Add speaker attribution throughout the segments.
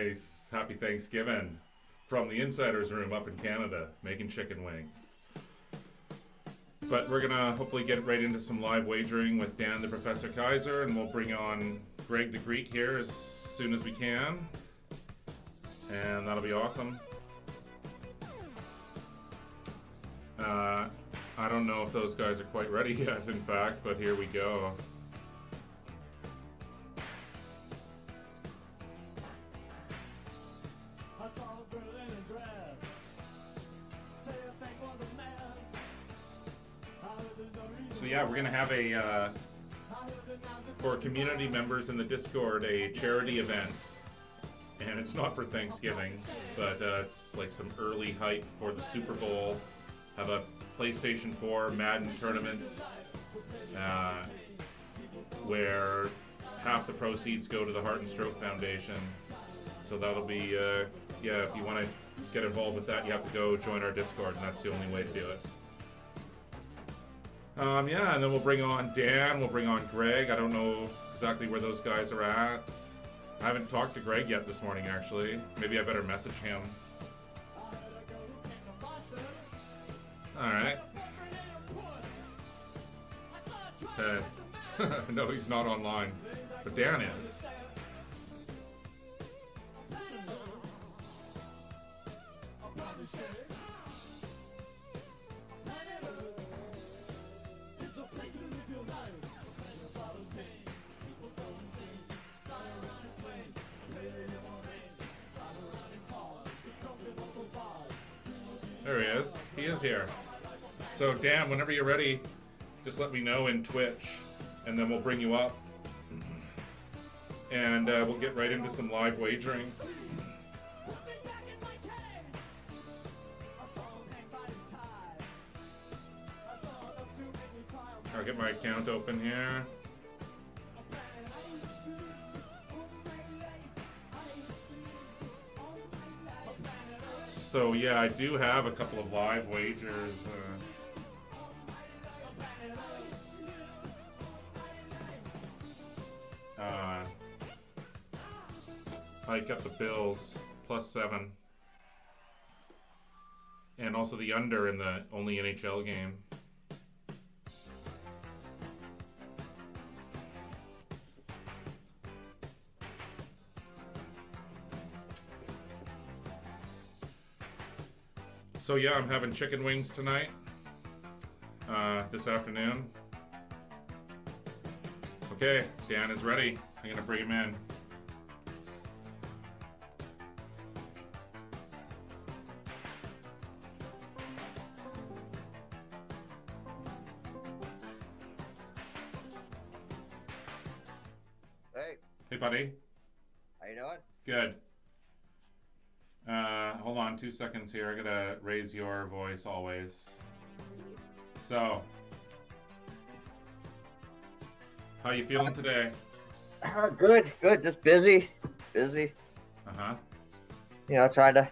Speaker 1: Nice. Happy Thanksgiving from the Insider's Room up in Canada, making chicken wings. But we're going to hopefully get right into some live wagering with Dan the Professor Kaiser, and we'll bring on Greg the Greek here as soon as we can. And that'll be awesome. I don't know if those guys are quite ready yet, in fact, but here we go. So yeah, we're going to have for community members in the Discord, a charity event. And it's not for Thanksgiving, but it's like some early hype for the Super Bowl. Have a PlayStation 4 Madden tournament where half the proceeds go to the Heart and Stroke Foundation. So that'll be, yeah, if you want to get involved with that, you have to go join our Discord, and that's the only way to do it. Yeah, and then we'll bring on Dan, we'll bring on Greg. I don't know exactly where those guys are at. I haven't talked to Greg yet this morning, actually. Maybe I better message him. Alright. Okay. No, he's not online. But Dan is. There he is. He is here. So Dan, whenever you're ready, just let me know in Twitch, and then we'll bring you up. And we'll get right into some live wagering. I'll get my account open here. So yeah, I do have a couple of live wagers. I got the Bills +7, and also the under in the only NHL game. So yeah, I'm having chicken wings tonight, this afternoon. Okay, Dan is ready. I'm gonna bring him in.
Speaker 2: Hey.
Speaker 1: Hey, buddy.
Speaker 2: How you doing?
Speaker 1: Good. Hold on 2 seconds here. I gotta raise your voice always. So, how you feeling today?
Speaker 2: Good. Just busy.
Speaker 1: Uh-huh.
Speaker 2: You know, trying to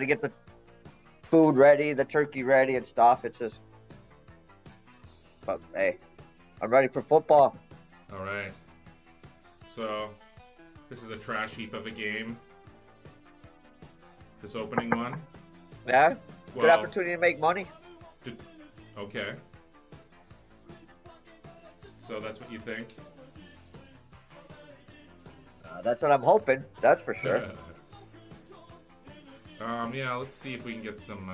Speaker 2: get the food ready, the turkey ready and stuff. It's just, but hey, I'm ready for football.
Speaker 1: All right. So, this is a trash heap of a game. This opening one.
Speaker 2: Yeah. Good
Speaker 1: Well,
Speaker 2: opportunity to make money.
Speaker 1: Okay. So that's what you think?
Speaker 2: That's what I'm hoping. That's for sure.
Speaker 1: Yeah, let's see if we can get some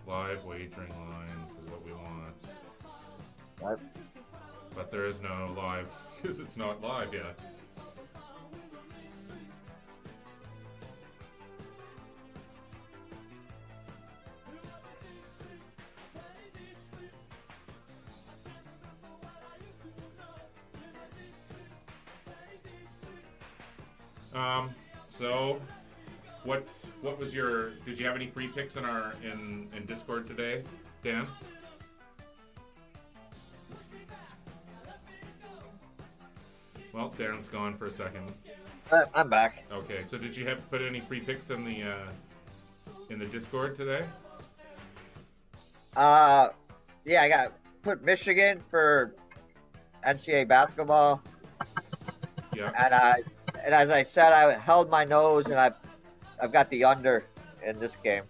Speaker 1: live wagering lines is what we want.
Speaker 2: What?
Speaker 1: But there is no live because it's not live yet. So what was your, did you have any free picks in in Discord today, Dan? Well, Darren's gone for a second.
Speaker 2: I'm back.
Speaker 1: Okay, so did you put any free picks in the Discord today?
Speaker 2: Yeah, I put Michigan for NCAA basketball.
Speaker 1: Yeah.
Speaker 2: And And as I said, I held my nose, and I've got the under in this game.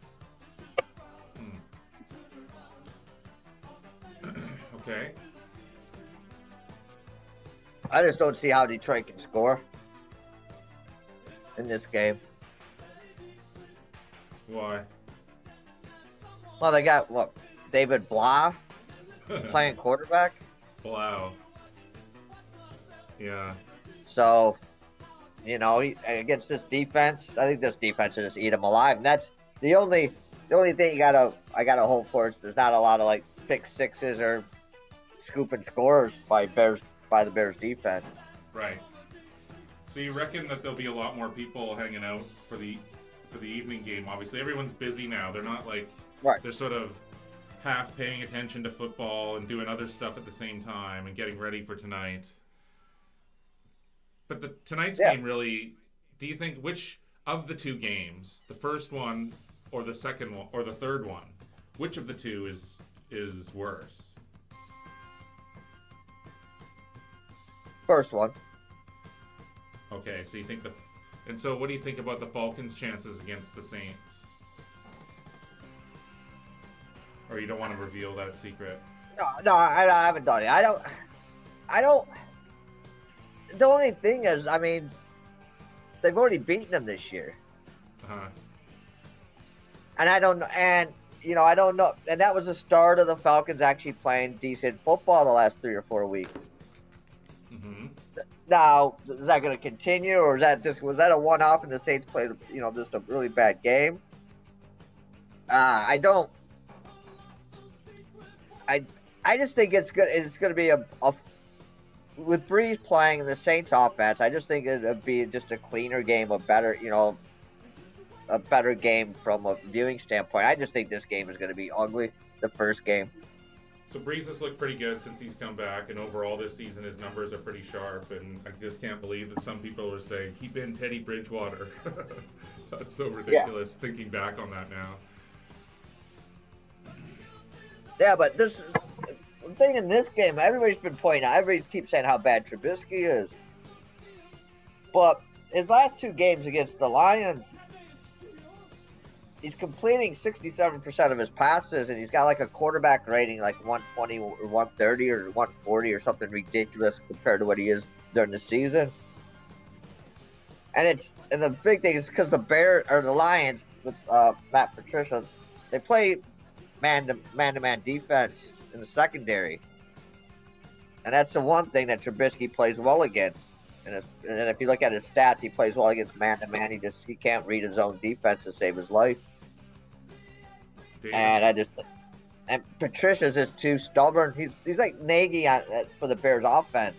Speaker 1: Okay.
Speaker 2: I just don't see how Detroit can score in this game.
Speaker 1: Why?
Speaker 2: Well, they got what? David Blah playing quarterback.
Speaker 1: Wow. Yeah.
Speaker 2: So, against this defense, I think this defense will just eat them alive. And that's the only thing I gotta hope for is there's not a lot of like pick sixes or scooping scores by the Bears defense.
Speaker 1: Right. So you reckon that there'll be a lot more people hanging out for the evening game? Obviously, everyone's busy now. They're not like
Speaker 2: Right.
Speaker 1: They're sort of half paying attention to football and doing other stuff at the same time and getting ready for tonight. But tonight's game really, do you think which of the two games, the first one or the second one or the third one, which of the two is worse?
Speaker 2: First one.
Speaker 1: Okay, so you think and so what do you think about the Falcons' chances against the Saints? Or you don't want to reveal that secret?
Speaker 2: No, I haven't done it. I don't. The only thing is, I mean, they've already beaten them this year. And I don't know. And, I don't know. And that was the start of the Falcons actually playing decent football the last 3 or 4 weeks.
Speaker 1: Mm-hmm.
Speaker 2: Now, is that going to continue, or was that a one-off and the Saints played, just a really bad game? I don't. I just think it's good. It's going to be a with Breeze playing in the Saints offense. I just think it'd be just a cleaner game, a better game from a viewing standpoint. I just think this game is going to be ugly. The first game.
Speaker 1: So Breeze has looked pretty good since he's come back, and overall this season his numbers are pretty sharp. And I just can't believe that some people are saying keep in Teddy Bridgewater. That's so ridiculous. Thinking back on that now.
Speaker 2: Yeah, but the thing in this game, everybody's been pointing out, everybody keeps saying how bad Trubisky is. But his last 2 games against the Lions, he's completing 67% of his passes, and he's got like a quarterback rating like 120 or 130 or 140 or something ridiculous compared to what he is during the season. And the big thing is because the Lions with Matt Patricia, they play man-to-man defense in the secondary, and that's the one thing that Trubisky plays well against. And if you look at his stats, he plays well against man-to-man. He can't read his own defense to save his life. Damn. And Patricia's just too stubborn. He's like Nagy for the Bears offense.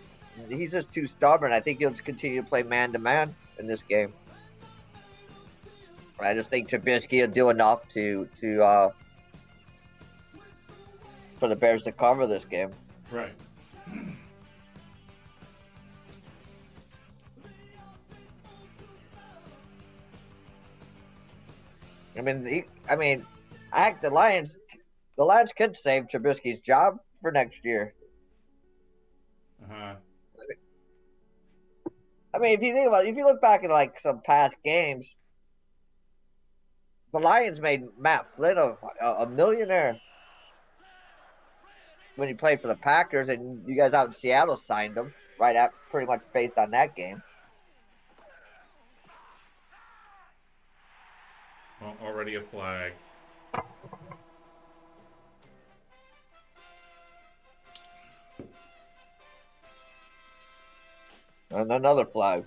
Speaker 2: He's just too stubborn. I think he'll just continue to play man-to-man in this game. I just think Trubisky will do enough to for the Bears to cover this game.
Speaker 1: Right.
Speaker 2: The Lions could save Trubisky's job for next year. If you think about it, if you look back at like some past games, the Lions made Matt Flynn a millionaire when he played for the Packers, and you guys out in Seattle signed him right after, pretty much based on that game.
Speaker 1: Well, already a flag.
Speaker 2: And another flag.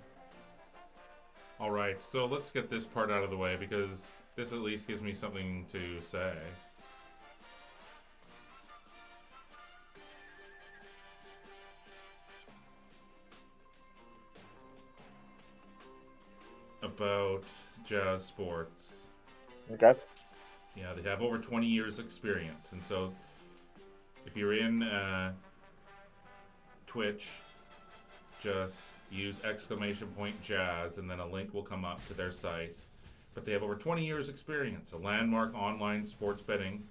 Speaker 1: All right, so let's get this part out of the way because this at least gives me something to say. About Jazz Sports.
Speaker 2: Okay.
Speaker 1: Yeah, they have over 20 years experience. And so if you're in Twitch, just use !Jazz and then a link will come up to their site. But they have over 20 years experience. A landmark online sports betting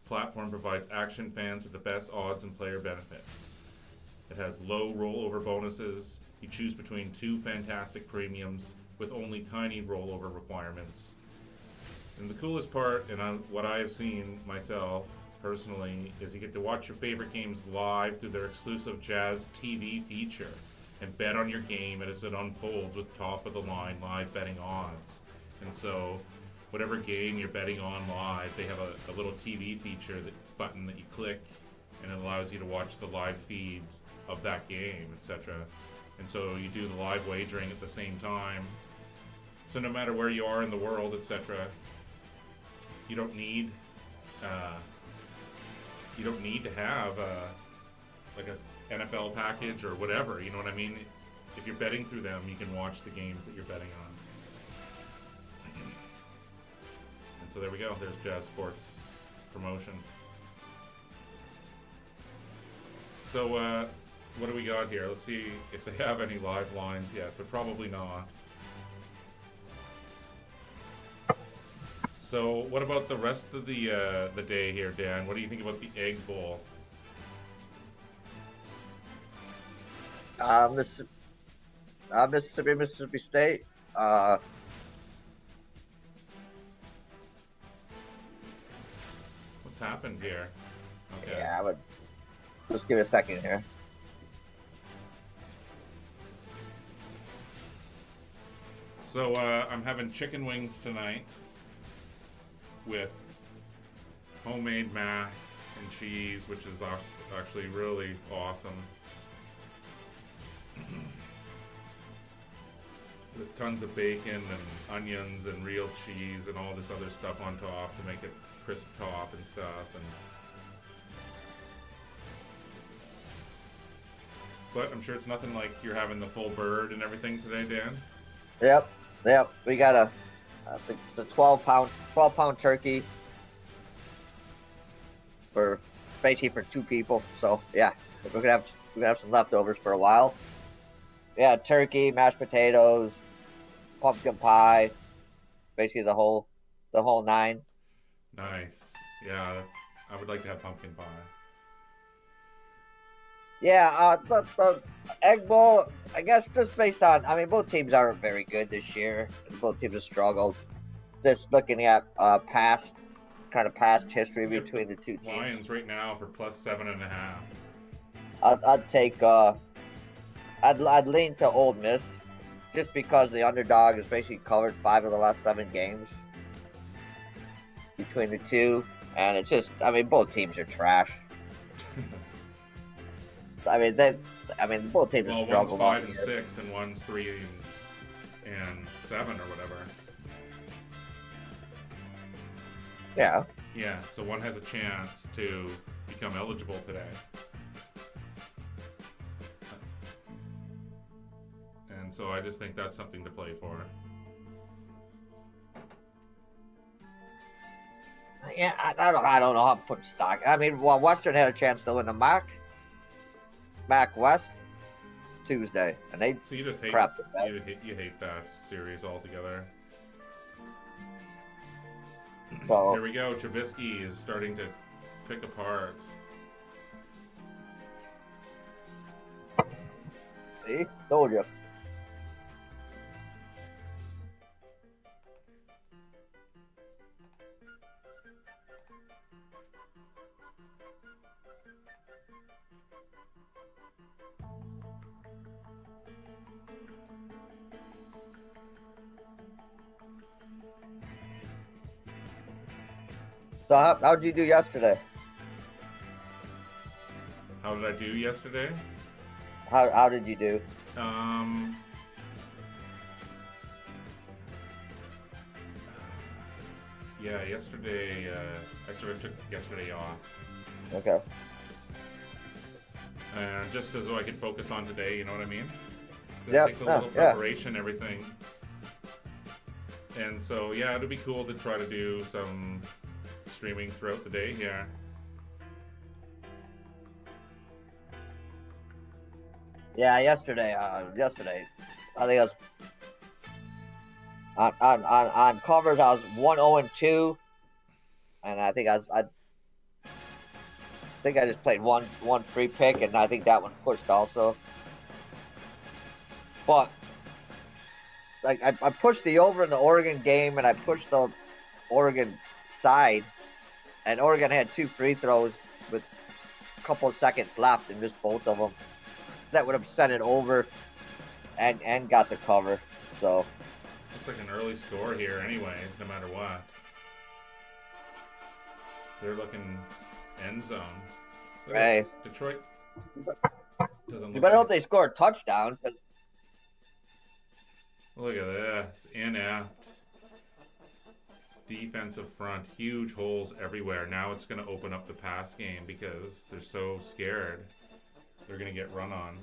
Speaker 1: platform provides action fans with the best odds and player benefits. It has low rollover bonuses, You choose between two fantastic premiums with only tiny rollover requirements. And the coolest part, and what I have seen myself personally, is you get to watch your favorite games live through their exclusive Jazz TV feature and bet on your game as it unfolds with top of the line live betting odds. And so, whatever game you're betting on live, they have a little TV feature button that you click, and it allows you to watch the live feed of that game, etc. And so you do the live wagering at the same time. So no matter where you are in the world, etc., you don't need to have like a NFL package or whatever. You know what I mean? If you're betting through them, you can watch the games that you're betting on. And so there we go. There's Jazz Sports promotion. So what do we got here? Let's see if they have any live lines yet, but probably not. So what about the rest of the day here, Dan? What do you think about the Egg Bowl?
Speaker 2: Mississippi State.
Speaker 1: What's happened here? Okay.
Speaker 2: Yeah, I would just give it a second here.
Speaker 1: So I'm having chicken wings tonight with homemade mac and cheese, which is actually really awesome. With tons of bacon and onions and real cheese and all this other stuff on top to make it crisp top and stuff. But I'm sure it's nothing like you're having the full bird and everything today, Dan.
Speaker 2: Yep. We got the 12-pound turkey for basically for 2 people. So yeah, we're gonna have some leftovers for a while. Yeah, turkey, mashed potatoes, pumpkin pie, basically the whole 9.
Speaker 1: Nice. Yeah, I would like to have pumpkin pie.
Speaker 2: Yeah, the Egg Bowl, I guess just based on, I mean, both teams aren't very good this year. Both teams have struggled. Just looking at past history between the two teams.
Speaker 1: Lions right now for +7.5.
Speaker 2: I'd take, I'd lean to Ole Miss, just because the underdog has basically covered 5 of the last 7 games between the two, and it's just, I mean, both teams are trash. I mean, both teams have struggled.
Speaker 1: Well, one's 5 and 6, and one's 3 and 7 or whatever.
Speaker 2: Yeah.
Speaker 1: Yeah. So one has a chance to become eligible today. And so I just think that's something to play for.
Speaker 2: Yeah, I don't know how to put stock. I mean, well, Western had a chance to win the MAC West Tuesday, and they
Speaker 1: so you just hate
Speaker 2: crapped
Speaker 1: you hate that series altogether.
Speaker 2: So
Speaker 1: here we go. Trubisky is starting to pick apart.
Speaker 2: See, told you. So how'd you do yesterday?
Speaker 1: How did I do yesterday?
Speaker 2: How did you do?
Speaker 1: Yeah, yesterday I sort of took yesterday off.
Speaker 2: Okay.
Speaker 1: And just as though I could focus on today, you know what I mean?
Speaker 2: Yeah.
Speaker 1: It takes a little preparation, everything. And so yeah, it'd be cool to try to do some streaming throughout the day here.
Speaker 2: Yeah, yesterday, I think I was on covers. I was 1-0-2, and I think I just played one free pick, and I think that one pushed also. But like I pushed the over in the Oregon game, and I pushed the Oregon side, and Oregon had 2 free throws with a couple of seconds left and missed both of them. That would have sent it over and got the cover. So
Speaker 1: Looks like an early score here anyways, no matter what. They're looking end zone.
Speaker 2: hey,
Speaker 1: Detroit doesn't
Speaker 2: you
Speaker 1: look
Speaker 2: better
Speaker 1: like
Speaker 2: hope they score a touchdown.
Speaker 1: Look at this. Inept. Defensive front. Huge holes everywhere. Now it's going to open up the pass game because they're so scared. They're going to get run on.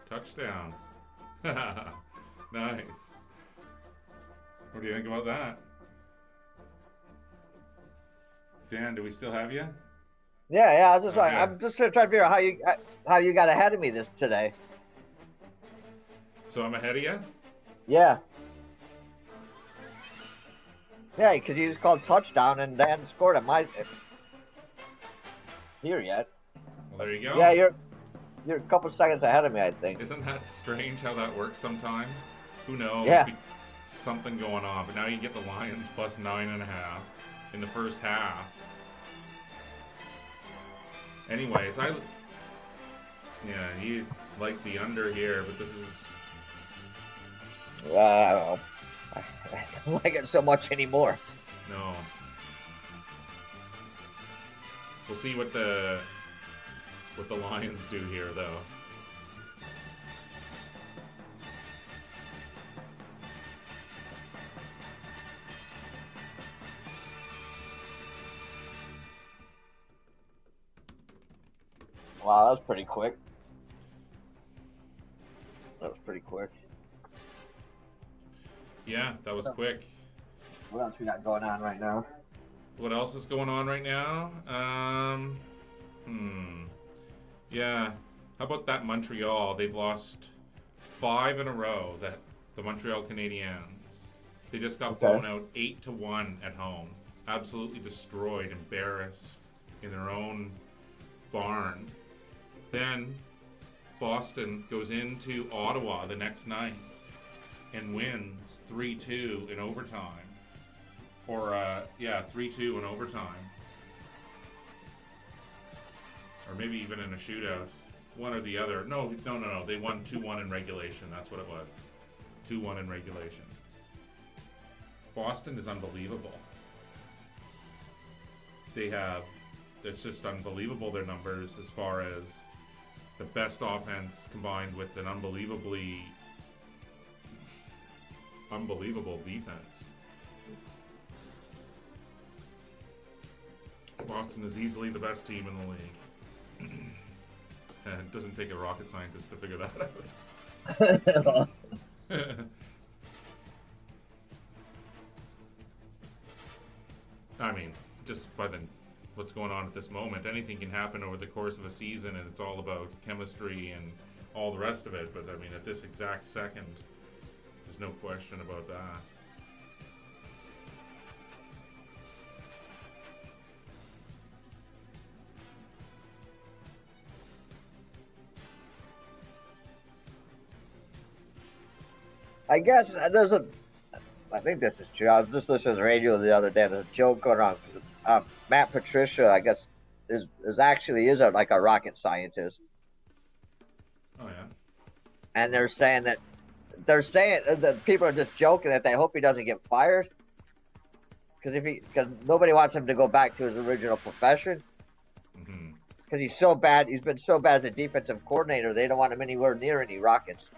Speaker 1: Touchdown. Nice. What do you think about that? Dan, do we still have you?
Speaker 2: Yeah. I was just
Speaker 1: Okay.
Speaker 2: I'm just trying to figure out how you got ahead of me this today.
Speaker 1: So I'm ahead of you?
Speaker 2: Yeah. Yeah, because you just called touchdown and then scored at my here yet.
Speaker 1: Well, there you go.
Speaker 2: Yeah, you're a couple seconds ahead of me, I think.
Speaker 1: Isn't that strange how that works sometimes? Who knows?
Speaker 2: Yeah.
Speaker 1: Something going on. But now you get the Lions plus 9.5 in the first half. Anyways, you like the under here, but this is...
Speaker 2: I don't know. I don't like it so much anymore.
Speaker 1: No. We'll see what the Lions do here, though.
Speaker 2: Wow, that was pretty quick. That was pretty quick.
Speaker 1: Yeah, that was quick.
Speaker 2: What else we got going on right now?
Speaker 1: What else is going on right now? Yeah. How about that Montreal? They've lost 5 in a row. The Montreal Canadiens. They just got blown out 8-1 at home. Absolutely destroyed, embarrassed in their own barn. Then Boston goes into Ottawa the next night and wins 3-2 in overtime. Or 3-2 in overtime. Or maybe even in a shootout. One or the other. No. They won 2-1 in regulation. That's what it was. 2-1 in regulation. Boston is unbelievable. It's just unbelievable, their numbers, as far as the best offense combined with an unbelievable defense. Boston is easily the best team in the league. And it doesn't take a rocket scientist to figure that out. I mean, just by what's going on at this moment, anything can happen over the course of a season, and it's all about chemistry and all the rest of it. But I mean, at this exact second, there's no question about that.
Speaker 2: I guess I think this is true. I was just listening to the radio the other day. There's a joke going on. Matt Patricia, I guess, is like a rocket scientist.
Speaker 1: Oh yeah.
Speaker 2: And they're saying that people are just joking that they hope he doesn't get fired because nobody wants him to go back to his original profession. Because he's so bad. He's been so bad as a defensive coordinator. They don't want him anywhere near any Rockets.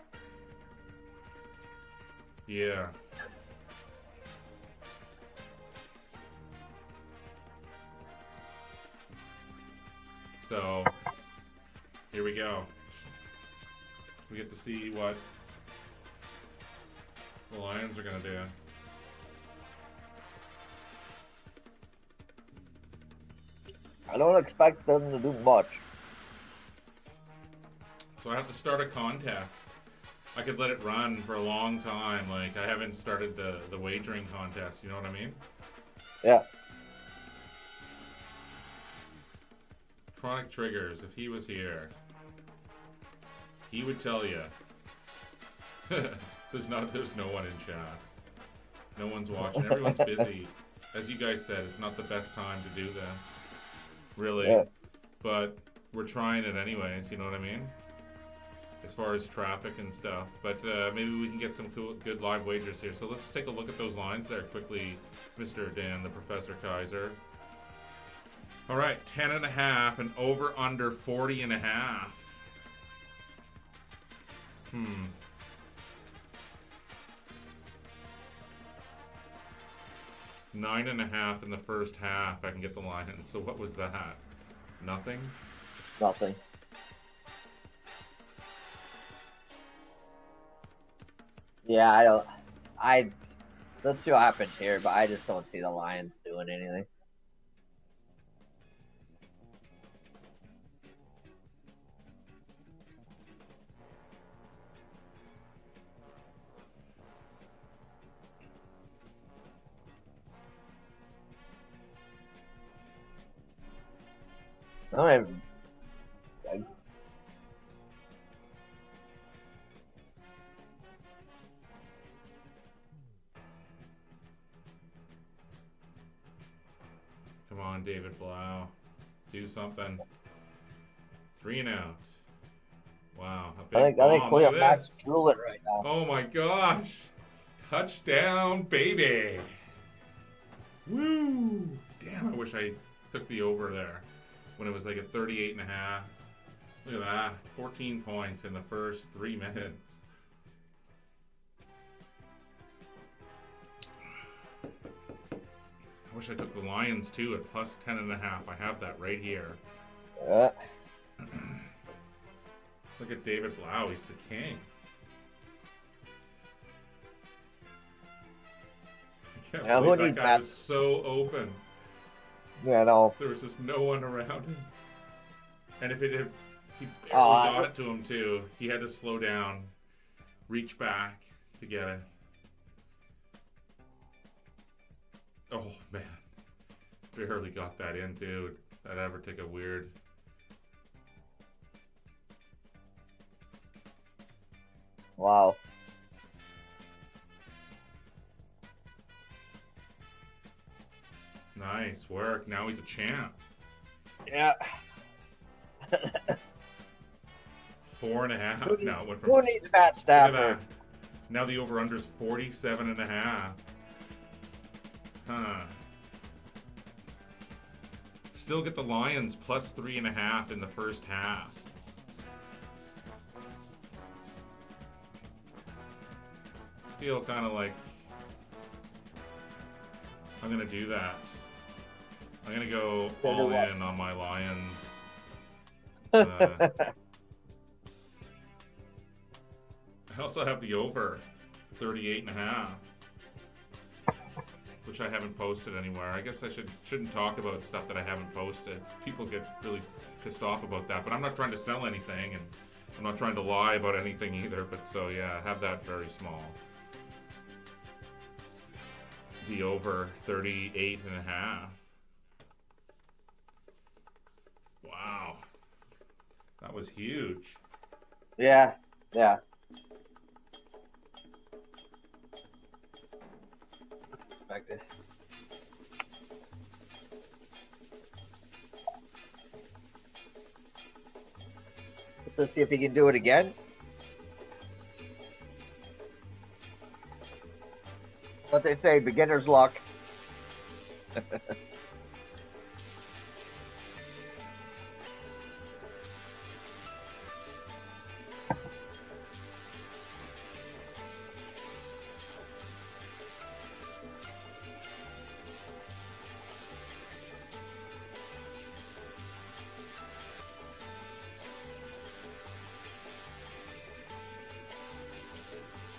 Speaker 1: Yeah. So, here we go. We get to see what the Lions are going to do.
Speaker 2: I don't expect them to do much.
Speaker 1: So I have to start a contest. I could let it run for a long time. Like, I haven't started the wagering contest. You know what I mean?
Speaker 2: Yeah.
Speaker 1: Chronic Triggers, if he was here, he would tell you. There's no one in chat. No one's watching. Everyone's busy. As you guys said, it's not the best time to do this. Really.
Speaker 2: Yeah.
Speaker 1: But we're trying it anyways, you know what I mean? As far as traffic and stuff. But maybe we can get some cool, good live wagers here. So let's take a look at those lines there quickly, Mr. Dan, the Professor Kaiser. All right, 10.5 and over under 40.5. 9.5 in the first half. I can get the line in. So what was that? Nothing?
Speaker 2: Nothing. Yeah, let's see what happens here, but I just don't see the Lions doing anything. I don't even,
Speaker 1: Come on, David Blau. Do something. 3 and out. Wow. A big
Speaker 2: I think
Speaker 1: bomb.
Speaker 2: Cleo
Speaker 1: Look at
Speaker 2: Matt's
Speaker 1: this.
Speaker 2: drooling right now.
Speaker 1: Oh my gosh. Touchdown, baby. Woo. Damn, I wish I took the over there when it was like a 38.5. Look at that. 14 points in the first 3 minutes. I wish I took the Lions too at plus 10.5. I have that right here. Look at David Blau. He's the king. I can't believe that guy was so open.
Speaker 2: Yeah, no.
Speaker 1: There was just no one around him. And if it had, he barely got it to him too. He had to slow down, reach back to get it. Oh man, barely got that in too. That ever take a weird.
Speaker 2: Wow.
Speaker 1: Nice work. Now he's a champ.
Speaker 2: Yeah.
Speaker 1: 4.5 now. Went from,
Speaker 2: who needs Matt Stafford?
Speaker 1: Now the over-under is 47.5. Huh. Still get the Lions plus 3.5 in the first half. Feel kind of like I'm gonna do that. I'm gonna go all in on my Lions. I also have the over 38.5, which I haven't posted anywhere. I guess I shouldn't talk about stuff that I haven't posted. People get really pissed off about that, but I'm not trying to sell anything, and I'm not trying to lie about anything either. But so yeah, I have that very small. The over 38.5. Wow, that was huge.
Speaker 2: Yeah, yeah. Expected. Let's see if he can do it again. What they say, beginner's luck.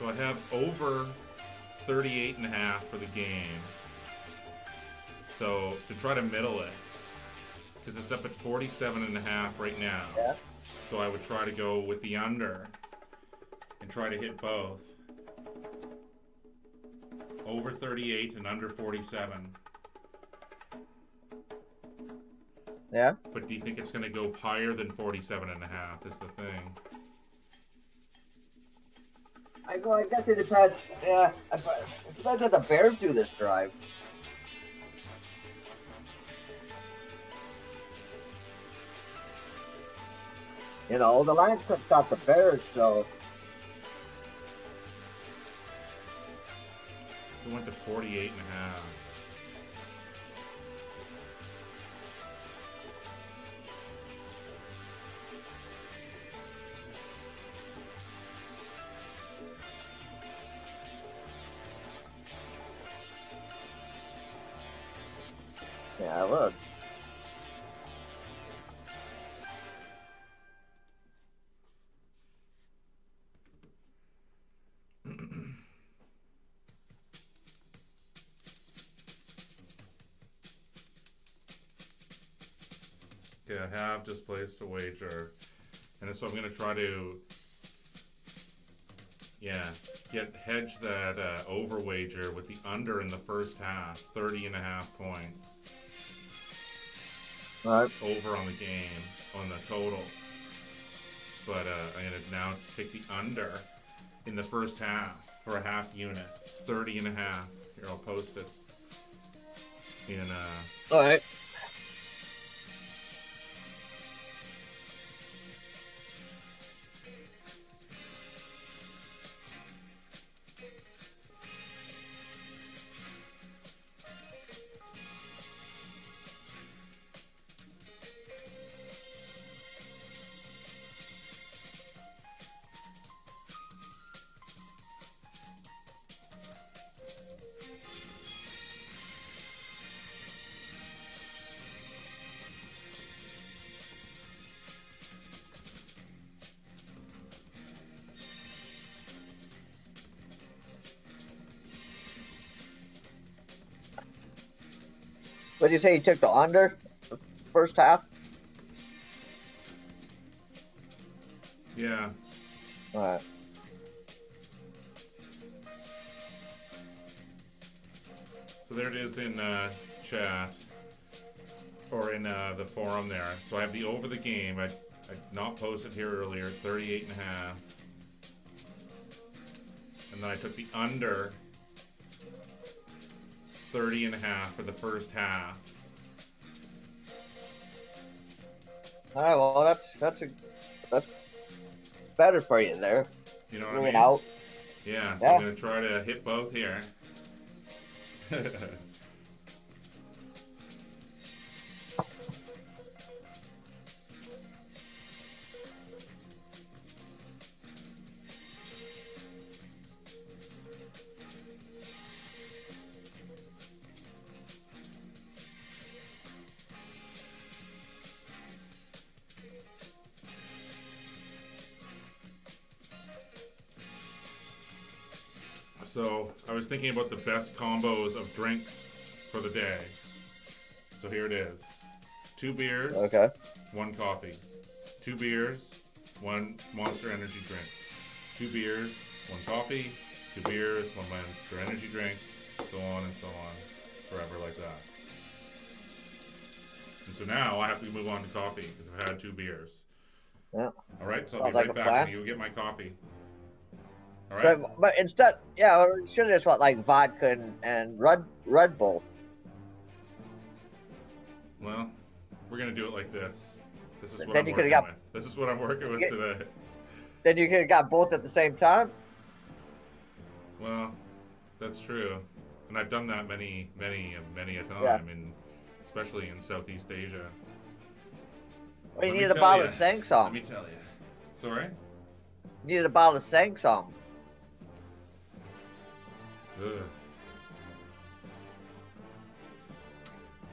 Speaker 1: So I have over 38.5 for the game. So to try to middle it, because it's up at 47.5 right now.
Speaker 2: Yeah.
Speaker 1: So I would try to go with the under and try to hit both. Over 38 and under 47.
Speaker 2: Yeah.
Speaker 1: But do you think it's going to go higher than 47.5 is the thing?
Speaker 2: I guess it depends. Yeah, it depends what the Bears do this drive. You know, the Lions couldn't stop the Bears, so
Speaker 1: It went to 48.5.
Speaker 2: yeah, I would.
Speaker 1: Okay, I have just placed a wager. And so I'm going to try to, hedge that over wager with the under in the first half, 30.5 points.
Speaker 2: All right.
Speaker 1: Over on the game, on the total. But I'm going to now take the under in the first half for a half unit, 30.5. Here, I'll post it.
Speaker 2: All right. What did you say? You took the under the first half?
Speaker 1: Yeah.
Speaker 2: All right.
Speaker 1: So there it is in chat, or in the forum there. So I have the over the game. I not posted here earlier, 38.5. And then I took the under 30.5 for the first half.
Speaker 2: All right. Well, that's better for you there.
Speaker 1: You know what
Speaker 2: Moving
Speaker 1: I mean?
Speaker 2: out.
Speaker 1: Yeah, so
Speaker 2: Yeah.
Speaker 1: I'm going to try to hit both here. So I was thinking about the best combos of drinks for the day. So here it is. 2 beers,
Speaker 2: Okay.
Speaker 1: 1 coffee. 2 beers, 1 Monster Energy drink. 2 beers, 1 coffee. 2 beers, 1 Monster Energy drink. So on and so on. Forever like that. And so now I have to move on to coffee because I've had 2 beers.
Speaker 2: Yeah.
Speaker 1: Alright, so I'll
Speaker 2: Sounds
Speaker 1: be
Speaker 2: like
Speaker 1: right
Speaker 2: a
Speaker 1: back.
Speaker 2: plan.
Speaker 1: I'm going to go get my coffee. Alright?
Speaker 2: So, but instead, yeah, it should have just what like vodka and Red Bull.
Speaker 1: Well, we're going to do it like this. This is what
Speaker 2: Then
Speaker 1: I'm
Speaker 2: you
Speaker 1: working
Speaker 2: could've
Speaker 1: with. This is what I'm working with today.
Speaker 2: Then you could have got both at the same time.
Speaker 1: Well, that's true. And I've done that many a time,
Speaker 2: Yeah.
Speaker 1: especially in Southeast Asia.
Speaker 2: Well, you
Speaker 1: Let me
Speaker 2: needed a
Speaker 1: tell
Speaker 2: bottle
Speaker 1: ya.
Speaker 2: of
Speaker 1: Let
Speaker 2: Sangsong.
Speaker 1: me tell you. Sorry?
Speaker 2: You needed a bottle of Sangsong.
Speaker 1: Ugh.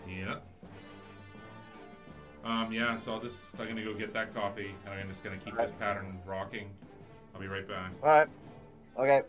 Speaker 1: Yeah. Yeah, so I'm gonna go get that coffee, and I'm just gonna keep this pattern rocking. I'll be right back.
Speaker 2: All right. Okay.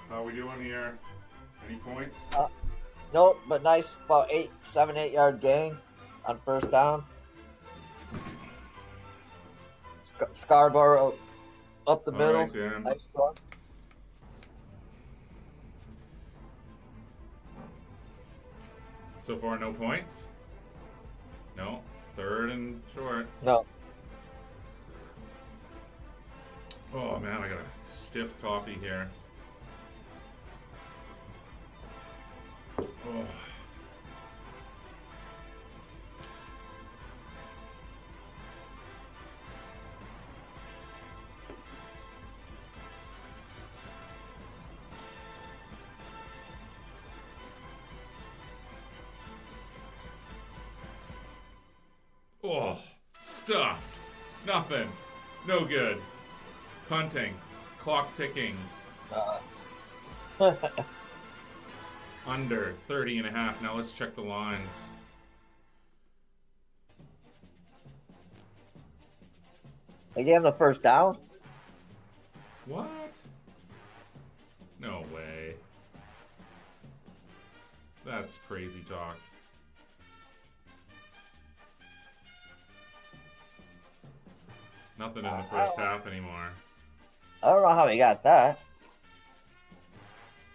Speaker 1: How are we doing here? Any points?
Speaker 2: Nope, but nice, about 7-8 yard gain on first down. Scarborough up the middle.
Speaker 1: Right, Dan.
Speaker 2: Nice run.
Speaker 1: So far, no points? No. Third and short.
Speaker 2: No.
Speaker 1: Oh, man, I got a stiff coffee here. Oh. Oh, stuffed. Nothing. No good. Punting. Clock ticking. Under 30.5. Now let's check the lines.
Speaker 2: They gave him the first down?
Speaker 1: What? No way. That's crazy talk. Nothing in the first half anymore.
Speaker 2: I don't know how he got that.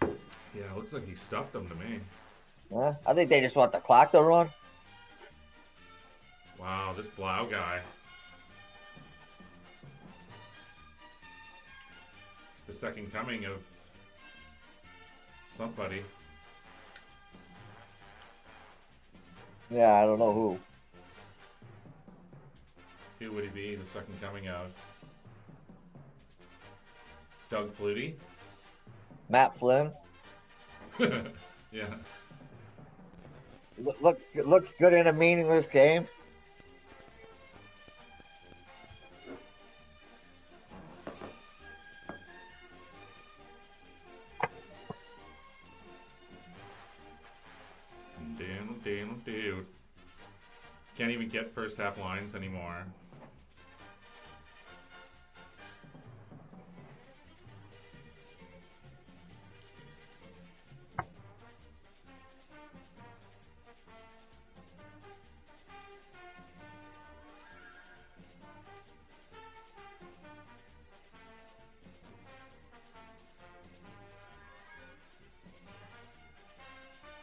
Speaker 1: Yeah, it looks like he stuffed them to me.
Speaker 2: I think they just want the clock to run.
Speaker 1: Wow, this Blau guy. It's the second coming of somebody.
Speaker 2: Yeah, I don't know who.
Speaker 1: Who would he be the second coming of? Doug Flutie?
Speaker 2: Matt Flynn.
Speaker 1: Yeah.
Speaker 2: Looks good in a meaningless game.
Speaker 1: Dude. Can't even get first half lines anymore.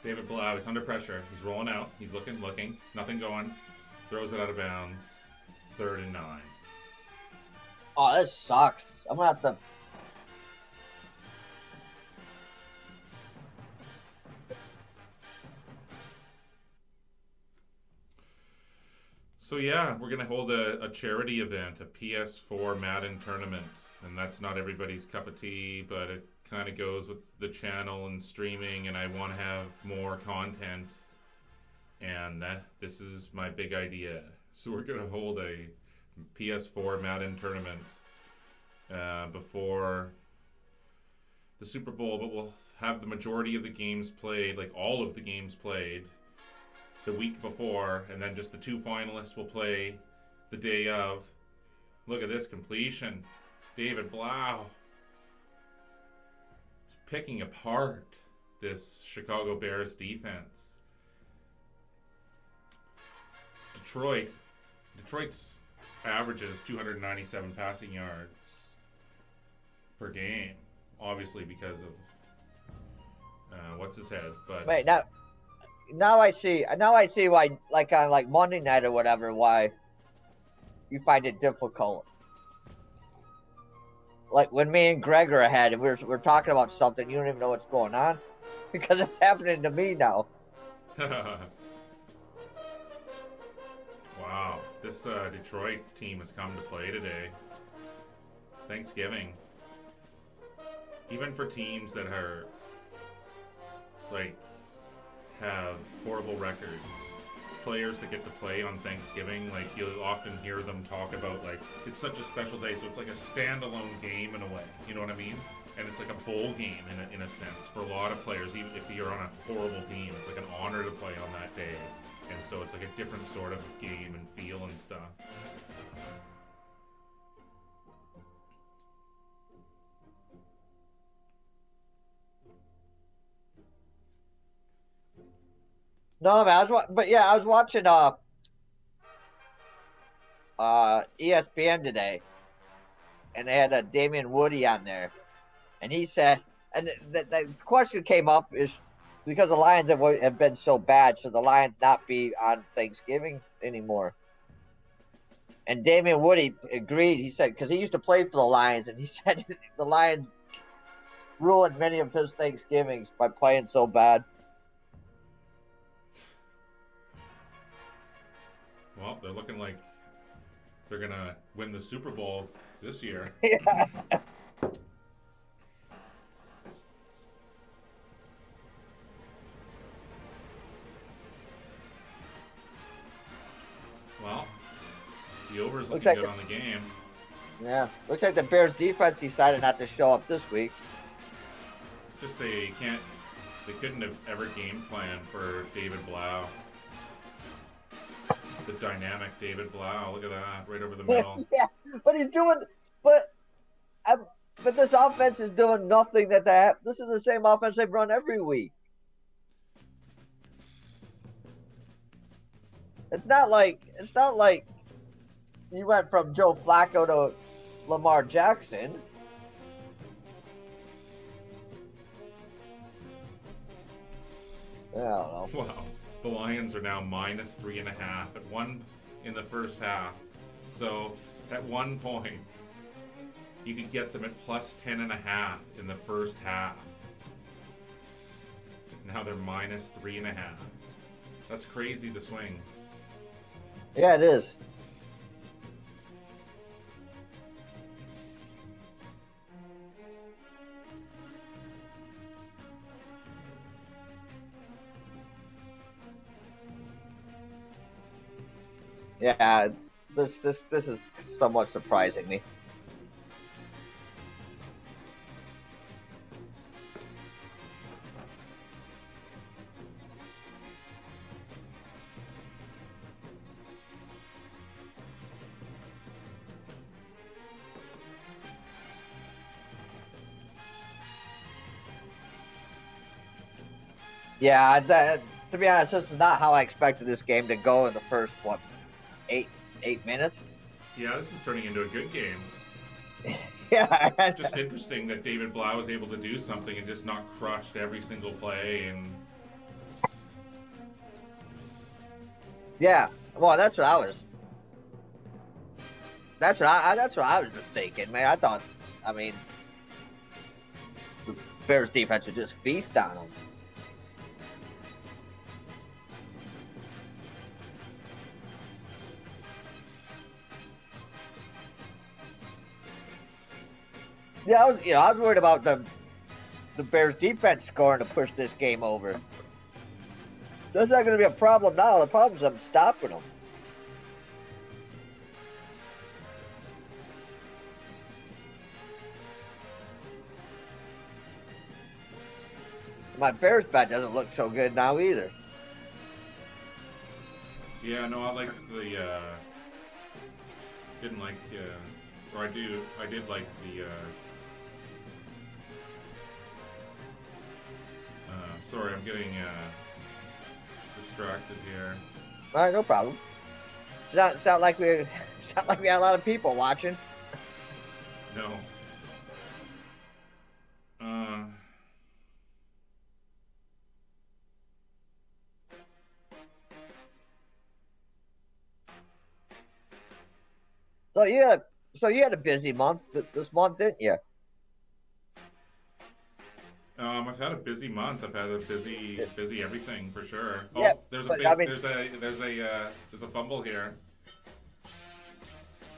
Speaker 1: David Blau is under pressure. He's rolling out. He's looking. Nothing going. Throws it out of bounds. 3rd and 9.
Speaker 2: Oh, this sucks. I'm gonna have to.
Speaker 1: So yeah, we're gonna hold a charity event, a PS4 Madden tournament, and that's not everybody's cup of tea, but it kind of goes with the channel and streaming, and I want to have more content, and this is my big idea. So we're gonna hold a PS4 Madden tournament before the Super Bowl, but we'll have the majority of the games played, like all of the games played, the week before, and then just the 2 finalists will play the day of. Look at this completion. David Blau is picking apart this Chicago Bears defense. Detroit's averages 297 passing yards per game, obviously because of what's his head, but
Speaker 2: Wait, now I see why, like on like Monday night or whatever, why you find it difficult. Like when me and Greg are ahead and we're talking about something, you don't even know what's going on because it's happening to me now.
Speaker 1: Wow, this Detroit team has come to play today. Thanksgiving. Even for teams that are like have horrible records, players that get to play on Thanksgiving, like you'll often hear them talk about like it's such a special day, so it's like a standalone game in a way, you know what I mean? And it's like a bowl game in a sense for a lot of players. Even if you're on a horrible team, it's like an honor to play on that day, and so it's like a different sort of game and feel and stuff.
Speaker 2: No, man, I was watching ESPN today, and they had a Damian Woody on there, and he said, and the question came up is because the Lions have been so bad, should the Lions not be on Thanksgiving anymore? And Damian Woody agreed. He said because he used to play for the Lions, and he said the Lions ruined many of his Thanksgivings by playing so bad.
Speaker 1: Well, they're looking like they're gonna win the Super Bowl this year.
Speaker 2: Yeah.
Speaker 1: Well, the over's
Speaker 2: Looks
Speaker 1: looking
Speaker 2: like
Speaker 1: good on the game.
Speaker 2: Yeah, looks like the Bears defense decided not to show up this week.
Speaker 1: Just they couldn't have ever game planned for David Blau. The dynamic David Blau. Look at that, right over the middle.
Speaker 2: Yeah, but he's doing, but but this offense is doing nothing that they have. This is the same offense they've run every week. It's not like you went from Joe Flacco to Lamar Jackson. I don't know.
Speaker 1: Wow. The Lions are now minus 3.5 at one in the first half. So at one point, you could get them at plus 10.5 in the first half. Now they're minus 3.5. That's crazy, the swings.
Speaker 2: Yeah, it is. Yeah, this is somewhat surprising me. Yeah, to be honest, this is not how I expected this game to go in the first eight minutes.
Speaker 1: Yeah, this is turning into a good game.
Speaker 2: Yeah,
Speaker 1: Just interesting that David Blau was able to do something and just not crushed every single play. And
Speaker 2: yeah. Well, that's what I was. That's what I was thinking, man. I thought, I mean, the Bears defense would just feast on them. Yeah, I was worried about the Bears defense scoring to push this game over. That's not going to be a problem now. The problem is I'm stopping them. My Bears bet doesn't look so good now either.
Speaker 1: yeah, no, I like the. Didn't like, or I did like the. Sorry, I'm getting distracted here.
Speaker 2: All right, no problem. It's not like we had a lot of people watching.
Speaker 1: No.
Speaker 2: So you had a busy month this month, didn't you?
Speaker 1: I've had a busy month. I've had a busy everything for sure.
Speaker 2: Yeah,
Speaker 1: Oh, there's a
Speaker 2: but,
Speaker 1: big,
Speaker 2: I mean,
Speaker 1: there's a fumble here.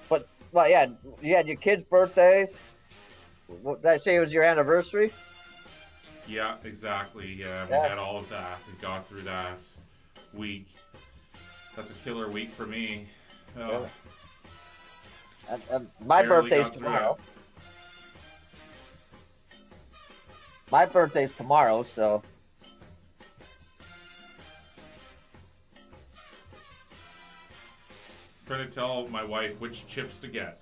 Speaker 2: But yeah, you had your kids' birthdays. What, did I say it was your anniversary?
Speaker 1: Yeah, exactly. Yeah, we
Speaker 2: Yeah.
Speaker 1: had all of that. We got through that week. That's a killer week for me. Oh,
Speaker 2: And my
Speaker 1: barely
Speaker 2: birthday's
Speaker 1: got through
Speaker 2: tomorrow.
Speaker 1: it.
Speaker 2: My birthday's tomorrow, so
Speaker 1: Trying to tell my wife which chips to get.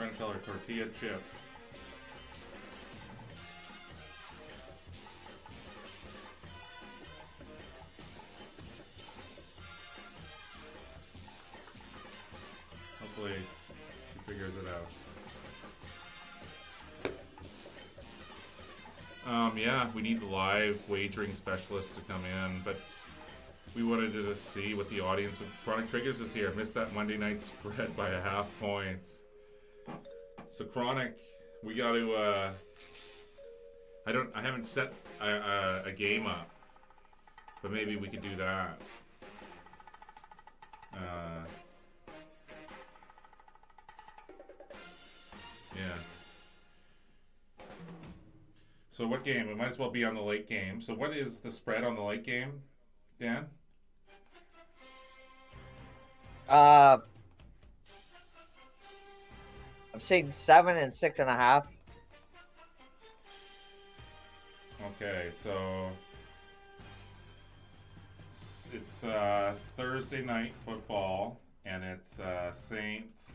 Speaker 1: trying to tell her tortilla chip. Hopefully she figures it out. Yeah, we need the live wagering specialist to come in, but we wanted to just see what the audience of Chronic Triggers is here. Missed that Monday night spread by a half point. So Chronic, we got to. I haven't set a game up, but maybe we could do that. Yeah. So what game? It might as well be on the late game. So what is the spread on the late game, Dan?
Speaker 2: I'm seeing 7 and 6.5.
Speaker 1: Okay, so it's Thursday night football, and it's Saints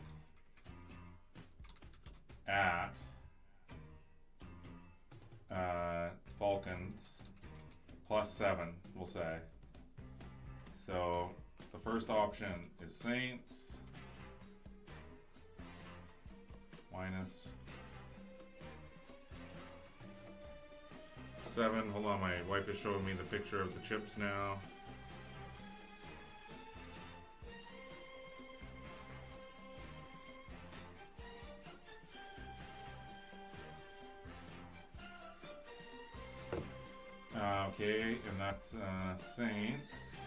Speaker 1: at Falcons +7, we'll say. So the first option is Saints -7. Hold on, my wife is showing me the picture of the chips now. Okay, and that's Saints.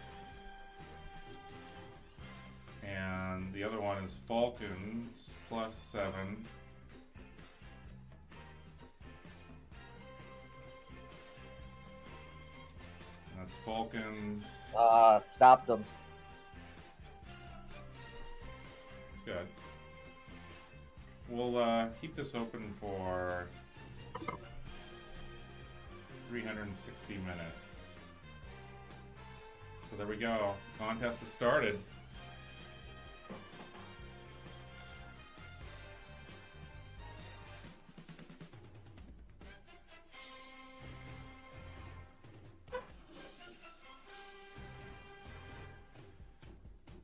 Speaker 1: And the other one is Falcons +7. That's Falcons.
Speaker 2: Stopped them.
Speaker 1: That's good. We'll keep this open for 360 minutes. So there we go. Contest has started.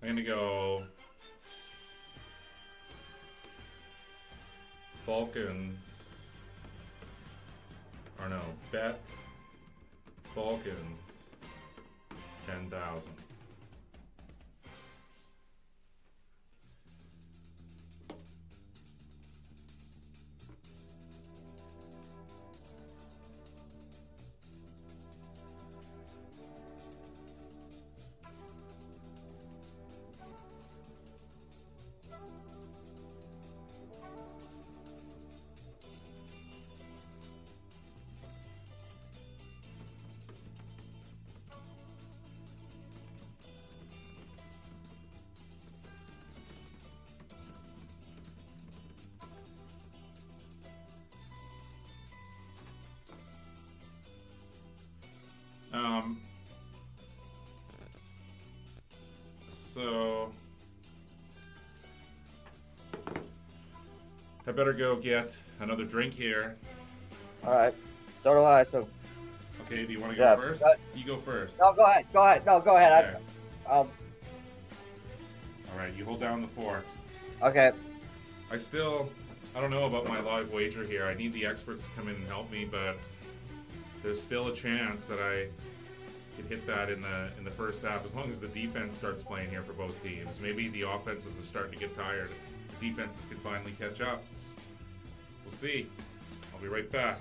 Speaker 1: I'm gonna go Falcons, or no, bet Falcons 10,000. So I better go get another drink here.
Speaker 2: All right. So do I. So.
Speaker 1: Okay. Do you want to go first? You go first.
Speaker 2: No, go ahead. Go ahead. No, go ahead.
Speaker 1: Okay.
Speaker 2: All
Speaker 1: right. You hold down the fort.
Speaker 2: Okay.
Speaker 1: I don't know about my live wager here. I need the experts to come in and help me, but there's still a chance that I could hit that in the first half, as long as the defense starts playing here for both teams. Maybe the offenses are starting to get tired. The defenses can finally catch up. We'll see. I'll be right back.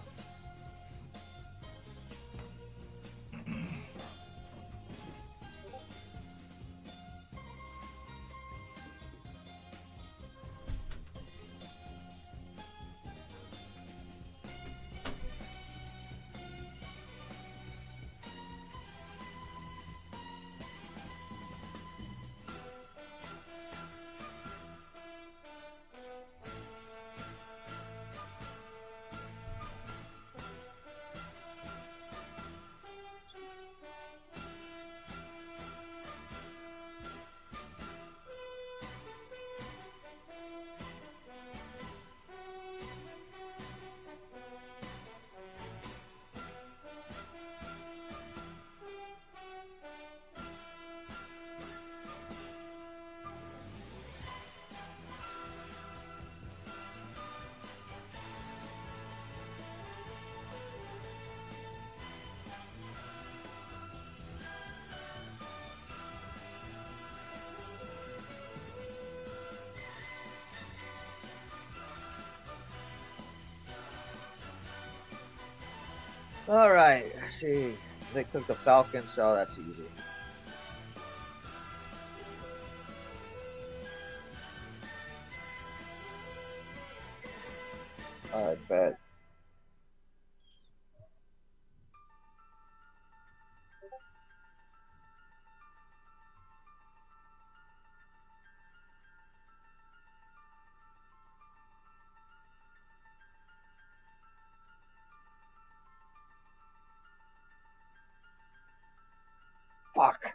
Speaker 2: All right. See, they took the Falcons, so that's easy. I bet. Fuck.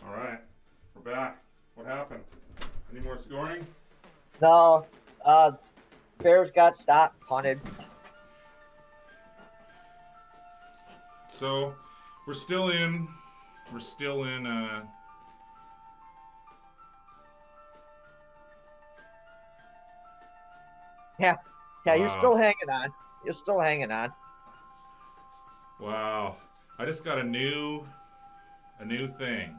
Speaker 1: All right, we're back. What happened? Any more scoring?
Speaker 2: No. Bears got stopped, punted.
Speaker 1: So we're still in. We're still in.
Speaker 2: Yeah. Yeah, you're
Speaker 1: Wow.
Speaker 2: still hanging on. You're still hanging on.
Speaker 1: Wow. I just got a new thing.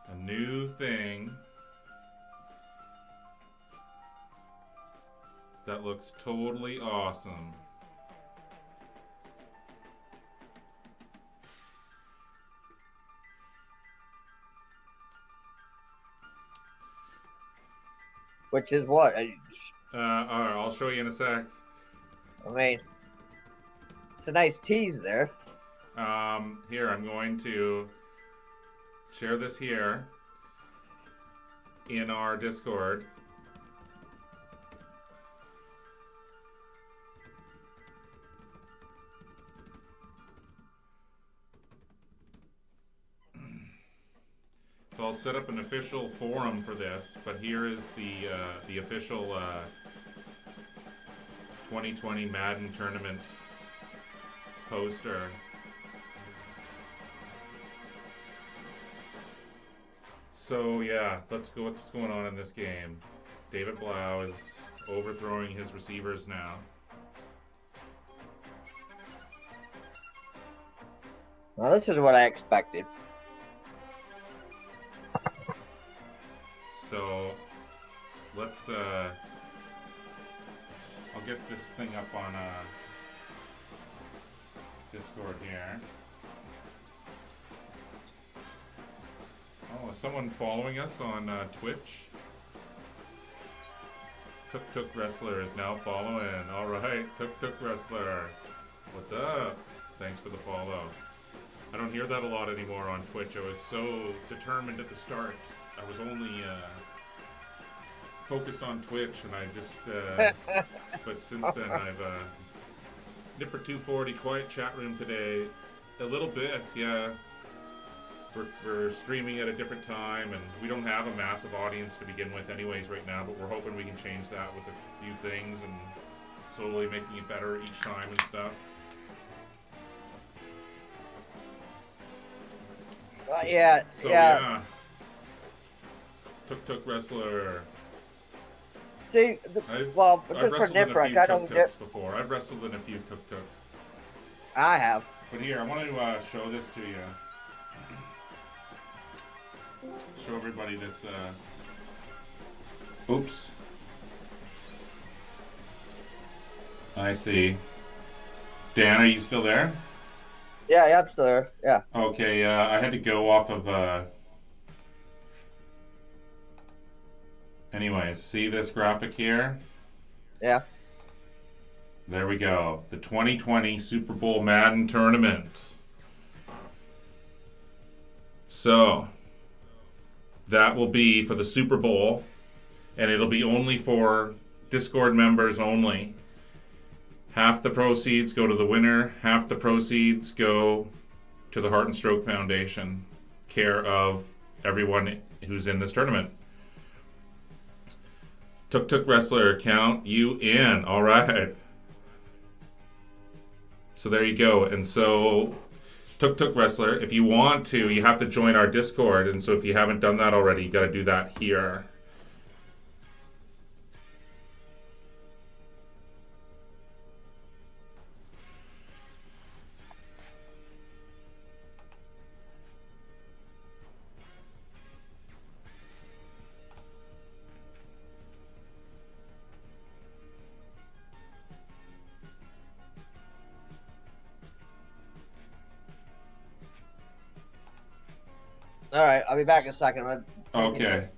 Speaker 1: A new thing that looks totally awesome.
Speaker 2: Which is what?
Speaker 1: All right, I'll show you in a sec.
Speaker 2: I mean, it's a nice tease there.
Speaker 1: Here, I'm going to share this here in our Discord. So I'll set up an official forum for this, but here is the official 2020 Madden tournament poster. So yeah, let's go. What's going on in this game? David Blau is overthrowing his receivers now.
Speaker 2: Well, this is what I expected.
Speaker 1: So let's I'll get this thing up on Discord here. Oh, is someone following us on Twitch? Tuk Wrestler is now following. All right, Tuk Wrestler. What's up? Thanks for the follow. I don't hear that a lot anymore on Twitch. I was so determined at the start. I was only focused on Twitch, and I just. But since then, I've Nipper 240 quiet chat room today. A little bit, yeah. We're streaming at a different time, and we don't have a massive audience to begin with anyways right now, but we're hoping we can change that with a few things and slowly making it better each time and stuff.
Speaker 2: Yeah,
Speaker 1: So
Speaker 2: yeah.
Speaker 1: yeah. Tuk wrestler.
Speaker 2: See,
Speaker 1: I've
Speaker 2: well,
Speaker 1: I've
Speaker 2: just for
Speaker 1: wrestled in a
Speaker 2: Niprak,
Speaker 1: few
Speaker 2: I know
Speaker 1: tuk before. I've wrestled in a few tuk.
Speaker 2: I have.
Speaker 1: But here, I want to show this to you. Show everybody this. Oops. I see. Dan, are you still there?
Speaker 2: Yeah, I'm still there. Yeah.
Speaker 1: Okay, I had to go off of. Anyways, see this graphic here?
Speaker 2: Yeah.
Speaker 1: There we go. The 2020 Super Bowl Madden Tournament. So, that will be for the Super Bowl, and it'll be only for Discord members only. Half the proceeds go to the winner, half the proceeds go to the Heart and Stroke Foundation, care of everyone who's in this tournament. Tuk Wrestler, count you in. All right. So there you go. And so, Tuk Wrestler, if you want to, you have to join our Discord. And so if you haven't done that already, you got to do that here.
Speaker 2: All right, I'll be back in a second.
Speaker 1: Okay.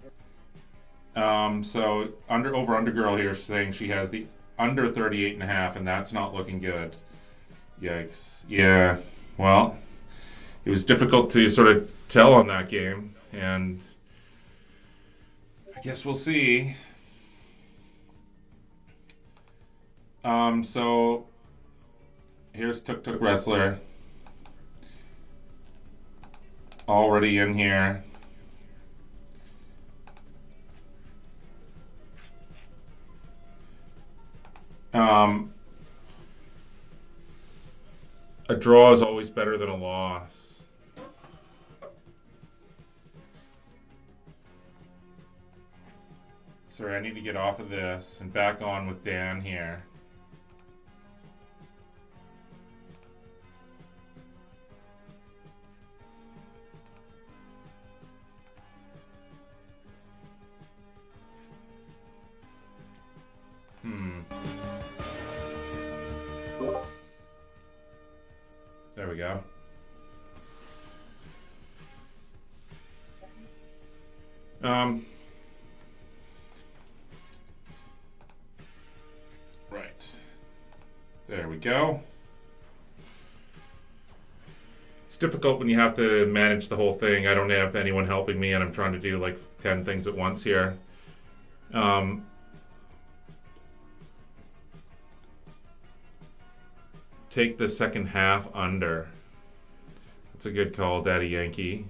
Speaker 1: So over Girl here is saying she has the under 38.5, and that's not looking good. Yikes. Yeah. Well, it was difficult to sort of tell on that game, and I guess we'll see. So here's Tuk Wrestler. Already in here. A draw is always better than a loss. Sorry, I need to get off of this and back on with Dan here. There we go. Right. There we go. It's difficult when you have to manage the whole thing. I don't have anyone helping me, and I'm trying to do like 10 things at once here. Take the second half under. That's a good call, Daddy Yankee.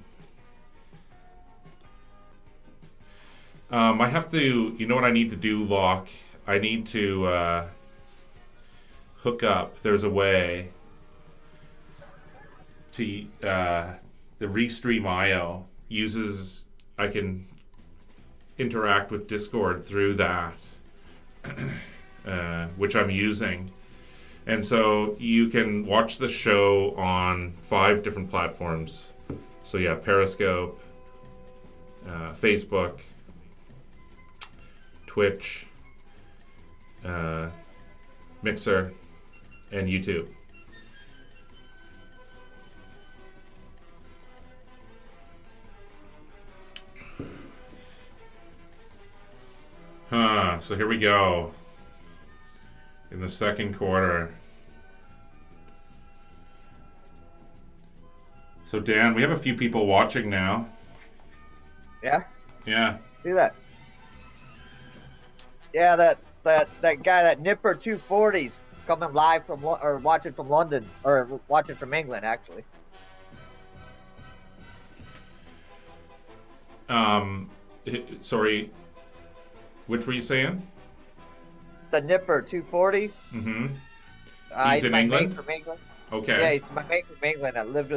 Speaker 1: I have to, you know what I need to do, Locke? I need to hook up. There's a way to, the Restream IO uses, I can interact with Discord through that, which I'm using. And so you can watch the show on 5 different platforms. So yeah, Periscope, Facebook, Twitch, Mixer, and YouTube. So here we go. In the second quarter. So Dan, we have a few people watching now.
Speaker 2: Yeah?
Speaker 1: Yeah.
Speaker 2: Do that. Yeah, that guy, that Nipper 240's coming live from, or watching from London, or watching from England, actually.
Speaker 1: Sorry, which were you saying?
Speaker 2: the Nipper 240.
Speaker 1: Mm-hmm.
Speaker 2: He's
Speaker 1: in
Speaker 2: my
Speaker 1: England?
Speaker 2: mate from England.
Speaker 1: Okay.
Speaker 2: Yeah, he's my mate from England. I live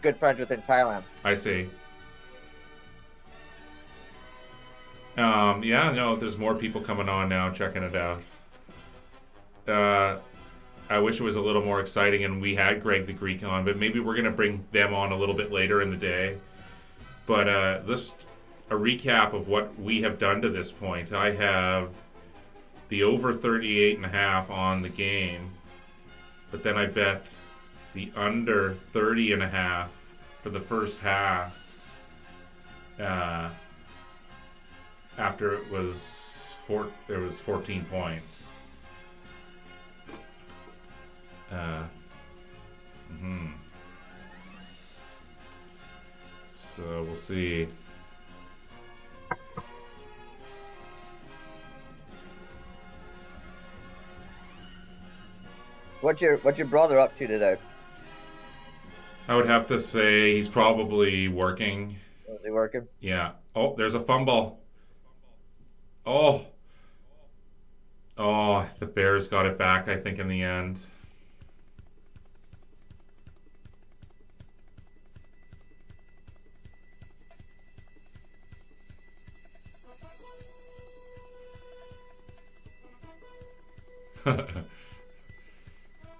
Speaker 2: good friends with in Thailand.
Speaker 1: I see. Yeah, no, there's more people coming on now checking it out. I wish it was a little more exciting and we had Greg the Greek on, but maybe we're going to bring them on a little bit later in the day. But just a recap of what we have done to this point. I have the over 38.5 on the game, but then I bet the under 30.5 for the first half after it was 14 points. So we'll see.
Speaker 2: What's your brother up to today?
Speaker 1: I would have to say he's probably working.
Speaker 2: Is he working?
Speaker 1: Yeah. Oh, there's a fumble. Oh. Oh, the Bears got it back, I think, in the end.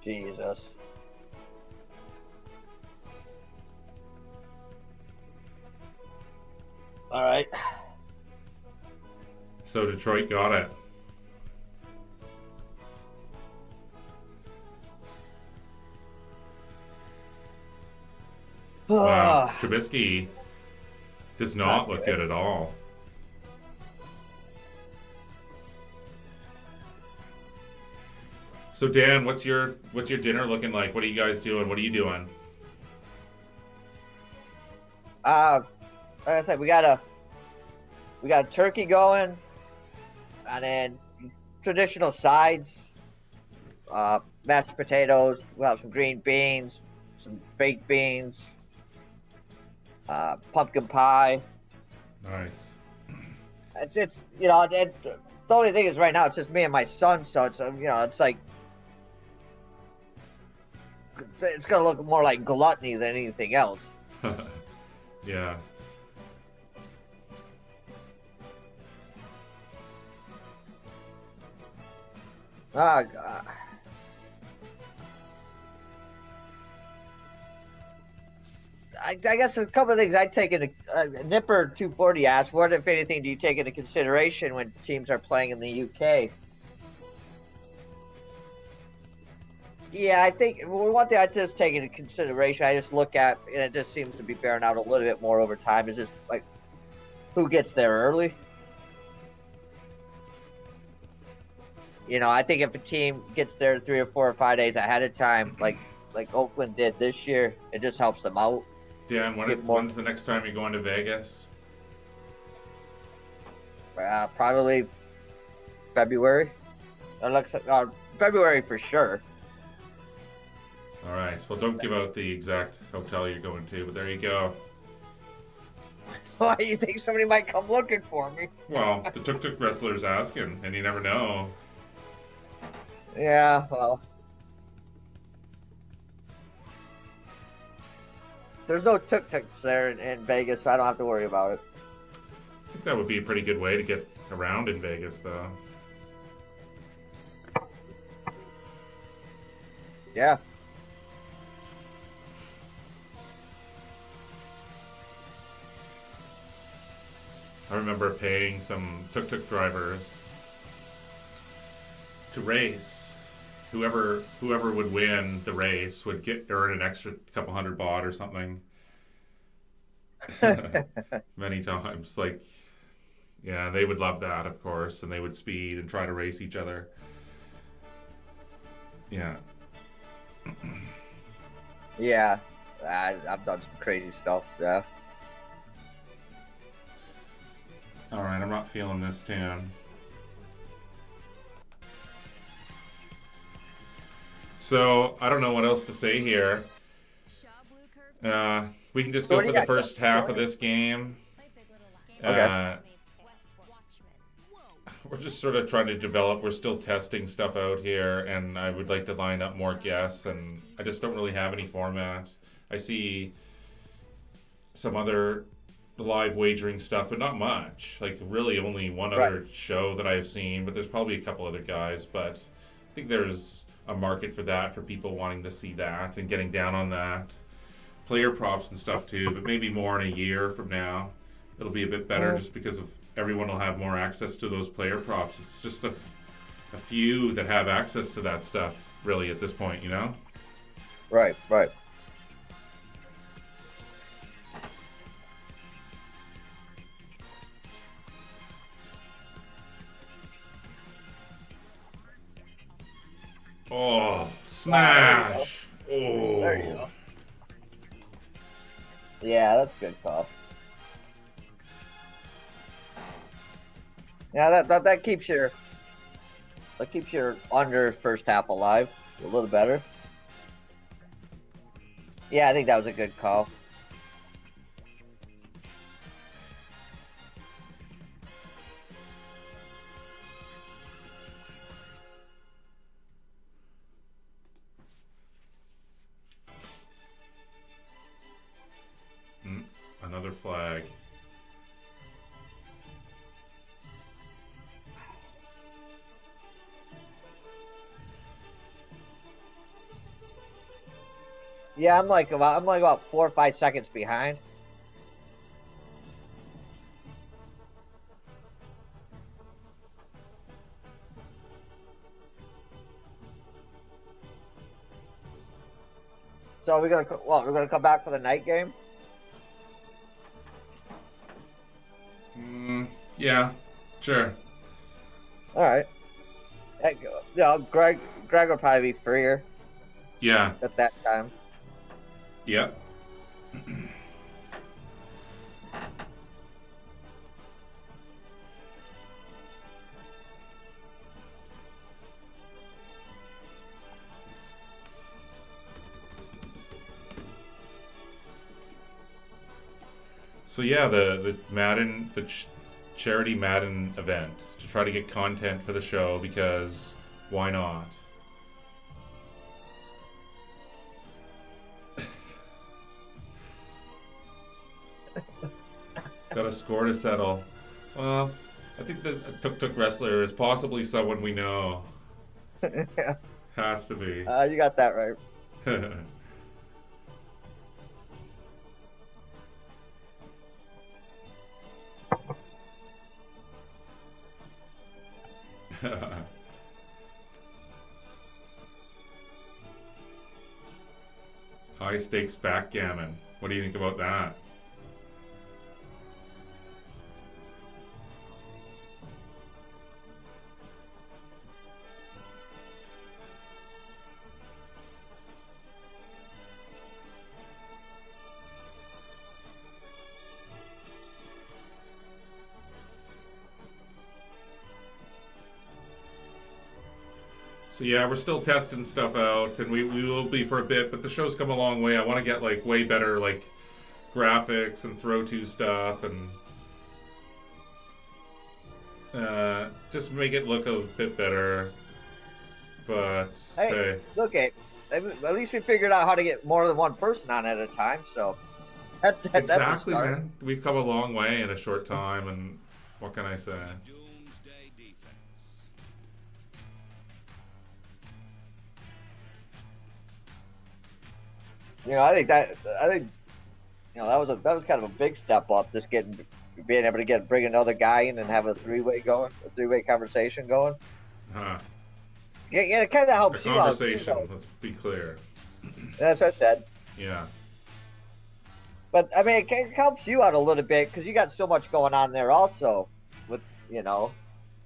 Speaker 2: Jesus. All right.
Speaker 1: So Detroit got it. Wow. Trubisky does not look good at all. So Dan, what's your dinner looking like? What are you guys doing? What are you doing?
Speaker 2: Like I said, we got a turkey going, and then traditional sides, mashed potatoes. We'll have some green beans, some baked beans, pumpkin pie.
Speaker 1: Nice.
Speaker 2: It's the only thing is right now it's just me and my son, so it's it's like it's gonna look more like gluttony than anything else.
Speaker 1: Yeah.
Speaker 2: Oh God. I guess a couple of things I'd take into Nipper 240 asked, what if anything do you take into consideration when teams are playing in the UK? Yeah, I think one thing I just take into consideration, I just look at, and it just seems to be bearing out a little bit more over time, is just like who gets there early. I think if a team gets there 3 or 4 or 5 days ahead of time, like Oakland did this year, it just helps them out.
Speaker 1: Yeah, and when's the next time you're going to Vegas?
Speaker 2: Probably February. February for sure.
Speaker 1: All right. Well, don't give out the exact hotel you're going to, but there you go.
Speaker 2: Why do you think somebody might come looking for me?
Speaker 1: Well, the tuk-tuk wrestler's asking, and you never know.
Speaker 2: Yeah, well. There's no tuk-tuks there in Vegas, so I don't have to worry about it.
Speaker 1: I think that would be a pretty good way to get around in Vegas, though.
Speaker 2: Yeah.
Speaker 1: I remember paying some tuk-tuk drivers to race. Whoever would win the race would earn an extra couple hundred baht or something. Many times, yeah, they would love that, of course, and they would speed and try to race each other. Yeah.
Speaker 2: Yeah, I've done some crazy stuff. Yeah.
Speaker 1: All right, I'm not feeling this tune. So, I don't know what else to say here. We can just go for the first half of this game.
Speaker 2: Okay.
Speaker 1: We're just sort of trying to develop. We're still testing stuff out here, and I would like to line up more guests, and I just don't really have any format. I see some other live wagering stuff, but not much. Like, really only one other show that I've seen, but there's probably a couple other guys. But I think there's a market for that, for people wanting to see that and getting down on that. Player props and stuff too, but maybe more in a year from now. It'll be a bit better just because of everyone will have more access to those player props. It's just a few that have access to that stuff, really, at this point, you know?
Speaker 2: Right.
Speaker 1: Oh, smash! Oh.
Speaker 2: There you go. Yeah, that's a good call. Yeah, that keeps your under first half alive a little better. Yeah, I think that was a good call.
Speaker 1: Another flag.
Speaker 2: Yeah, I'm like about 4 or 5 seconds behind. So we're gonna come back for the night game.
Speaker 1: Yeah, sure.
Speaker 2: All right. Yeah, Greg will probably be freer.
Speaker 1: Yeah.
Speaker 2: At that time.
Speaker 1: Yep. So yeah, the Madden, charity Madden event to try to get content for the show, because why not? Got a score to settle. Well, I think the Tuk Wrestler is possibly someone we know.
Speaker 2: Yeah.
Speaker 1: Has to be.
Speaker 2: You got that right.
Speaker 1: High stakes backgammon. What do you think about that? So yeah, we're still testing stuff out, and we will be for a bit, but the show's come a long way. I want to get like way better like graphics and throw to stuff, and just make it look a bit better. But
Speaker 2: hey, look at least we figured out how to get more than one person on at a time. So
Speaker 1: exactly,
Speaker 2: that's a start.
Speaker 1: Man. We've come a long way in a short time, and what can I say?
Speaker 2: You know, I think you know that was kind of a big step up. Just being able to bring another guy in and have a three-way conversation going.
Speaker 1: Huh.
Speaker 2: Yeah, it kind of helps you out.
Speaker 1: Conversation. Let's be clear.
Speaker 2: That's what I said.
Speaker 1: Yeah.
Speaker 2: But I mean, it helps you out a little bit because you got so much going on there also. With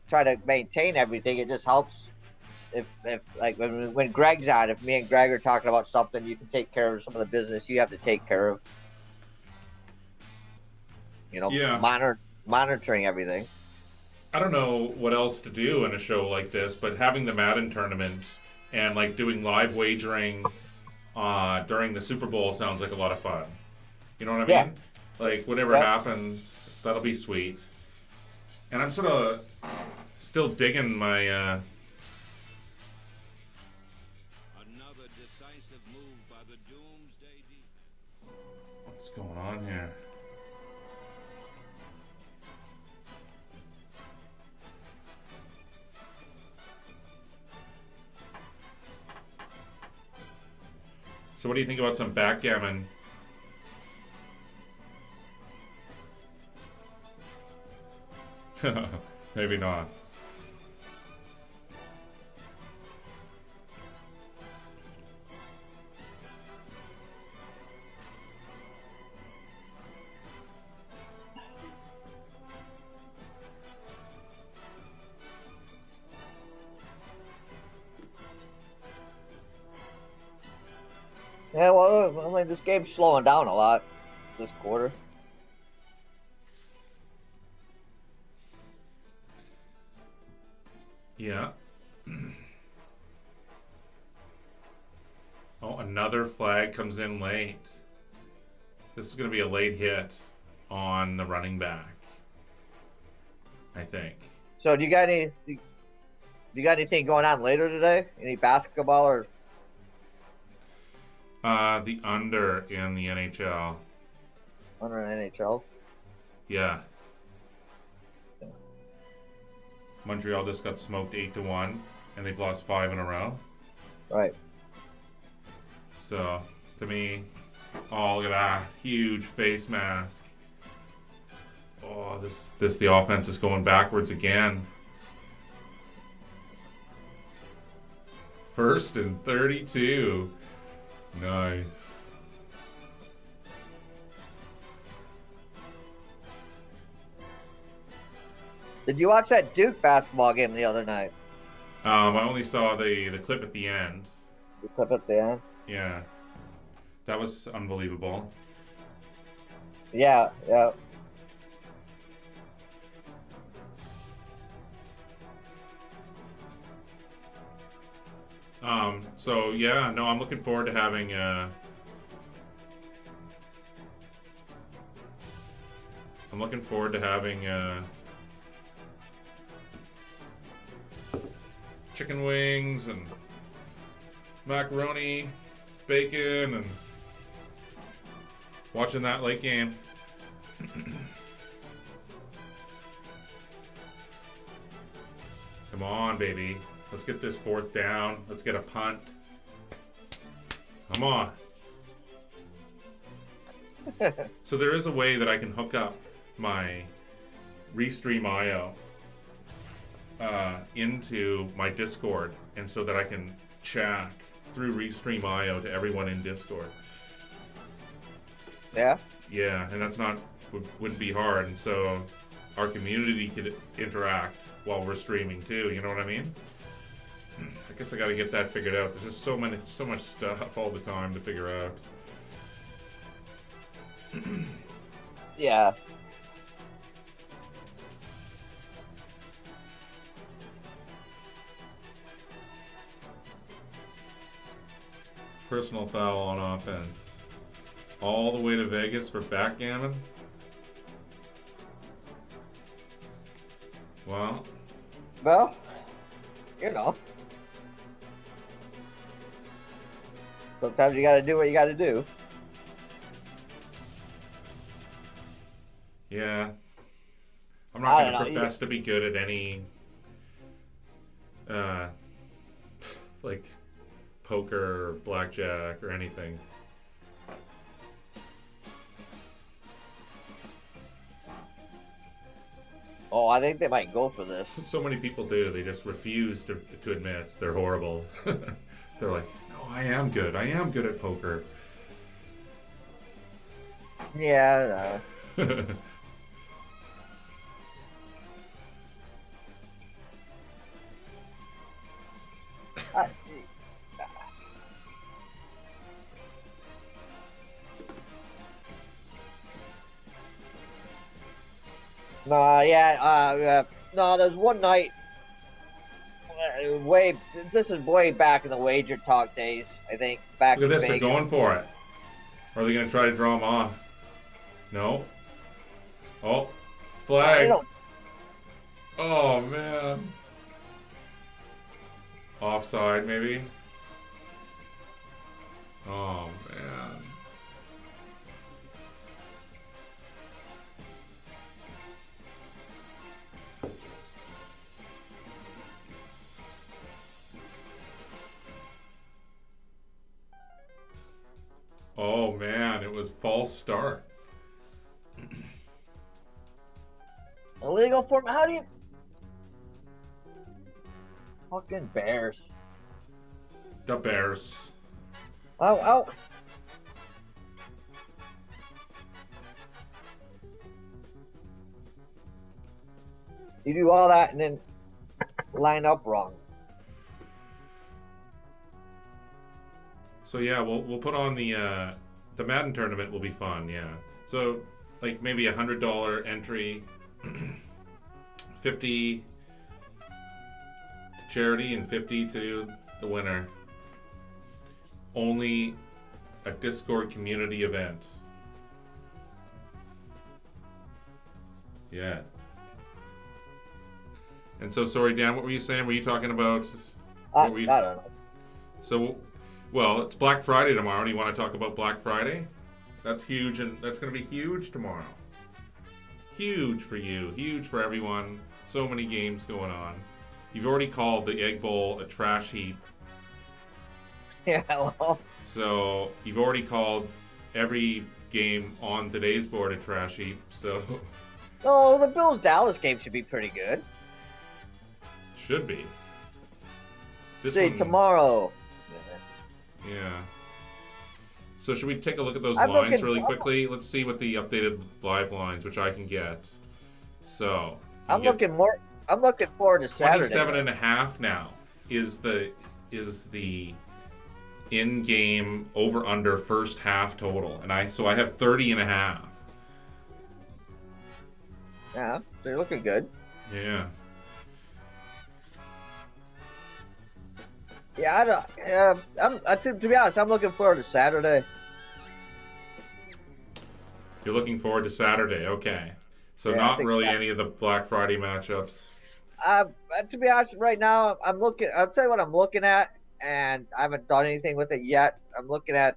Speaker 2: trying to maintain everything, it just helps. If like when Greg's on, if me and Greg are talking about something, you can take care of some of the business you have to take care of.
Speaker 1: Yeah.
Speaker 2: Monitoring everything.
Speaker 1: I don't know what else to do in a show like this, but having the Madden tournament and like doing live wagering during the Super Bowl sounds like a lot of fun. You know what I mean? Like whatever happens, that'll be sweet. And I'm sort of Still digging my
Speaker 3: Another decisive move by the Doomsday defense.
Speaker 1: what's going on here? So what do you think about some backgammon? Maybe not.
Speaker 2: Yeah, well, I mean, this game's slowing down a lot this quarter.
Speaker 1: Yeah. Oh, another flag comes in late. This is going to be a late hit on the running back, I think.
Speaker 2: So, do you got anything going on later today? Any basketball or?
Speaker 1: The under in the NHL.
Speaker 2: Under NHL?
Speaker 1: Yeah. Montreal just got smoked 8-1, and they've lost 5 in a row.
Speaker 2: Right.
Speaker 1: So, to me, oh, look at that huge face mask. Oh, the offense is going backwards again. 1st and 32. Nice.
Speaker 2: Did you watch that Duke basketball game the other night?
Speaker 1: I only saw the clip at the end.
Speaker 2: The clip at the end?
Speaker 1: Yeah. That was unbelievable.
Speaker 2: Yeah, yeah.
Speaker 1: So yeah, no, I'm looking forward to having chicken wings and macaroni, bacon, and watching that late game. Come on, baby. Let's get this 4th down. Let's get a punt. Come on. So there is a way that I can hook up my Restream IO into my Discord, and so that I can chat through Restream IO to everyone in Discord.
Speaker 2: Yeah?
Speaker 1: Yeah, and that's wouldn't be hard, and so our community could interact while we're streaming too, you know what I mean? I guess I gotta get that figured out. There's just so much stuff all the time to figure out.
Speaker 2: Yeah.
Speaker 1: Personal foul on offense. All the way to Vegas for backgammon? Well,
Speaker 2: you know. Sometimes you gotta do what you gotta do.
Speaker 1: yeah. I'm not going to profess to be good at any, like, poker or blackjack or anything.
Speaker 2: Oh, I think they might go for this.
Speaker 1: So many people do. They just refuse to admit they're horrible. They're like, no, I am good. I am good at poker.
Speaker 2: Yeah, no, there's one night, this is way back in the wager talk days, I think. Back
Speaker 1: Look at
Speaker 2: in
Speaker 1: this,
Speaker 2: Vegas.
Speaker 1: they're going for it. Or are they going to try to draw him off? No. Oh, flag. Oh, man. Offside, maybe. Oh man. Oh man, it was false start.
Speaker 2: Illegal form. How do you? Fucking Bears.
Speaker 1: The Bears.
Speaker 2: Oh, oh. You do all that and then line up wrong.
Speaker 1: So yeah, we'll put on the Madden tournament will be fun, yeah. So like maybe $100 entry, 50 to charity and 50 to the winner. Only a Discord community event. Yeah. And so sorry, Dan, what were you saying? Were you talking about?
Speaker 2: I don't know.
Speaker 1: So, well, it's Black Friday tomorrow. Do you want to talk about Black Friday? That's huge, and that's going to be huge tomorrow. Huge for you, huge for everyone. So many games going on. You've already called the Egg Bowl a trash heap.
Speaker 2: Yeah, well.
Speaker 1: So you've already called every game on today's board a trash heap. So
Speaker 2: Oh, the Bills Dallas game should be pretty good.
Speaker 1: should be. This
Speaker 2: See,
Speaker 1: one,
Speaker 2: tomorrow.
Speaker 1: yeah. So should we take a look at those
Speaker 2: I'm
Speaker 1: lines
Speaker 2: looking-
Speaker 1: really quickly? Let's see what the updated live lines, which I can get. So
Speaker 2: I'm looking forward to Saturday.
Speaker 1: 27.5 now is the in-game over/under first half total, and I have 30.5.
Speaker 2: Yeah, they're looking good.
Speaker 1: Yeah.
Speaker 2: Yeah, I don't. To be honest, I'm looking forward to Saturday.
Speaker 1: You're looking forward to Saturday, okay. So
Speaker 2: Yeah, I
Speaker 1: not
Speaker 2: think
Speaker 1: really
Speaker 2: that-
Speaker 1: any of the Black Friday matchups.
Speaker 2: To be honest, right now I'm looking. I'll tell you what I'm looking at, and I haven't done anything with it yet. I'm looking at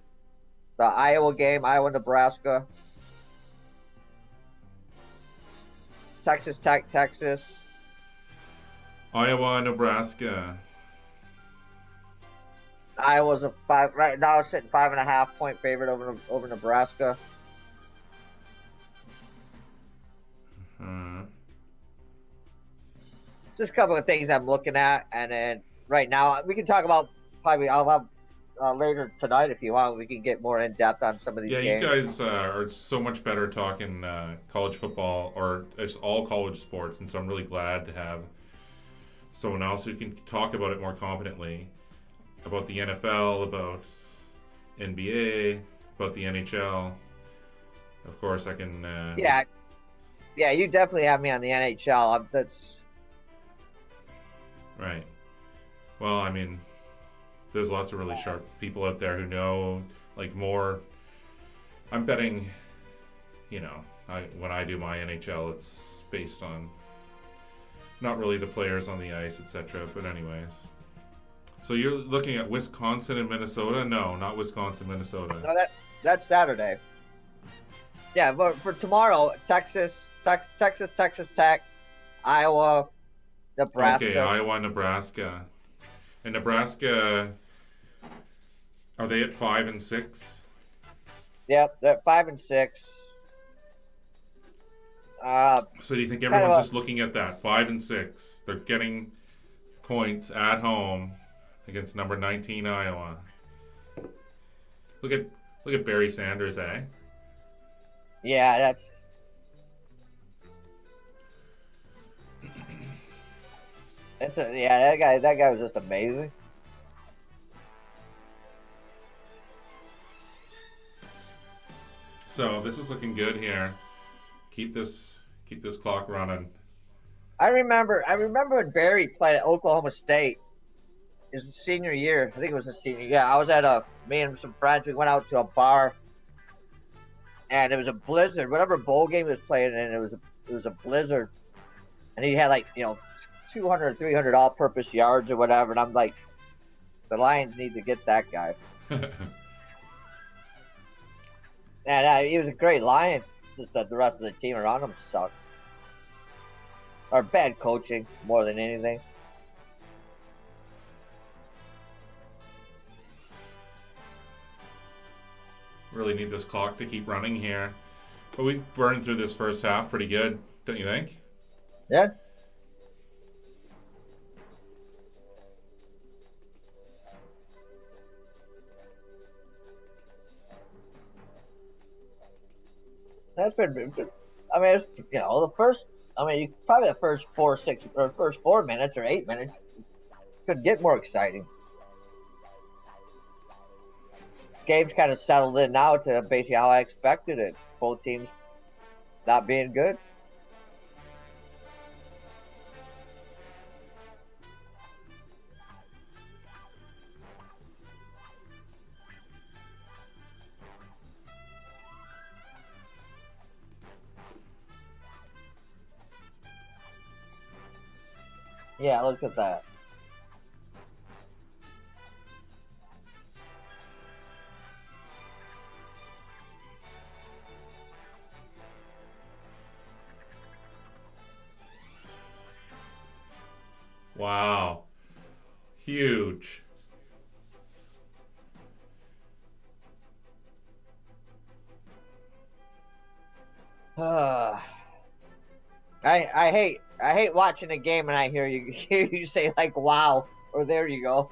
Speaker 2: the Iowa game, Iowa-Nebraska, Texas Tech, Texas.
Speaker 1: Iowa, Nebraska.
Speaker 2: Iowa's a 5 right now. It's sitting 5.5 point favorite over Nebraska. Just a couple of things I'm looking at, and then right now we can talk about probably I'll have later tonight if you want. We can get more in depth on some of these
Speaker 1: Yeah,
Speaker 2: games.
Speaker 1: you guys are so much better talking college football or it's all college sports, and so I'm really glad to have someone else who can talk about it more competently, about the NFL, about NBA, about the NHL. Of course, I can.
Speaker 2: Yeah, you definitely have me on the NHL. That's
Speaker 1: right. Well, I mean, there's lots of really sharp people out there who know like more. I'm betting, when I do my NHL, it's based on not really the players on the ice, etc. But anyways, so you're looking at Wisconsin and Minnesota? No, not Wisconsin, Minnesota.
Speaker 2: no, that's Saturday. Yeah, but for tomorrow, Texas Tech, Iowa, Nebraska.
Speaker 1: Okay, Iowa, Nebraska, and Nebraska. Are they at 5 and 6?
Speaker 2: Yep, they're 5 and 6.
Speaker 1: So do you think everyone's
Speaker 2: Kinda,
Speaker 1: just looking at that 5 and 6? They're getting points at home against number 19 Iowa. Look at Barry Sanders, eh?
Speaker 2: Yeah, that's. That guy was just amazing.
Speaker 1: So this is looking good here. Keep this clock running.
Speaker 2: I remember when Barry played at Oklahoma State. His senior year, I think it was his senior. Yeah, I was at me and some friends. We went out to a bar, and it was a blizzard. Whatever bowl game he was playing in, it was a blizzard, and he had 200 or 300 all-purpose yards or whatever. And I'm like, The Lions need to get that guy. And he was a great Lion. Just that the rest of the team around him sucked. Or bad coaching more than anything.
Speaker 1: Really need this clock to keep running here. But we've burned through this first half pretty good, don't you think?
Speaker 2: Yeah. That's been, I mean, it's, you know, the first, I mean, probably the first 4 minutes or 8 minutes could get more exciting. Game's kind of settled in now to basically how I expected it. Both teams not being good. Yeah, look at that.
Speaker 1: Wow. Huge.
Speaker 2: I hate watching a game and I hear you say like wow or there you go.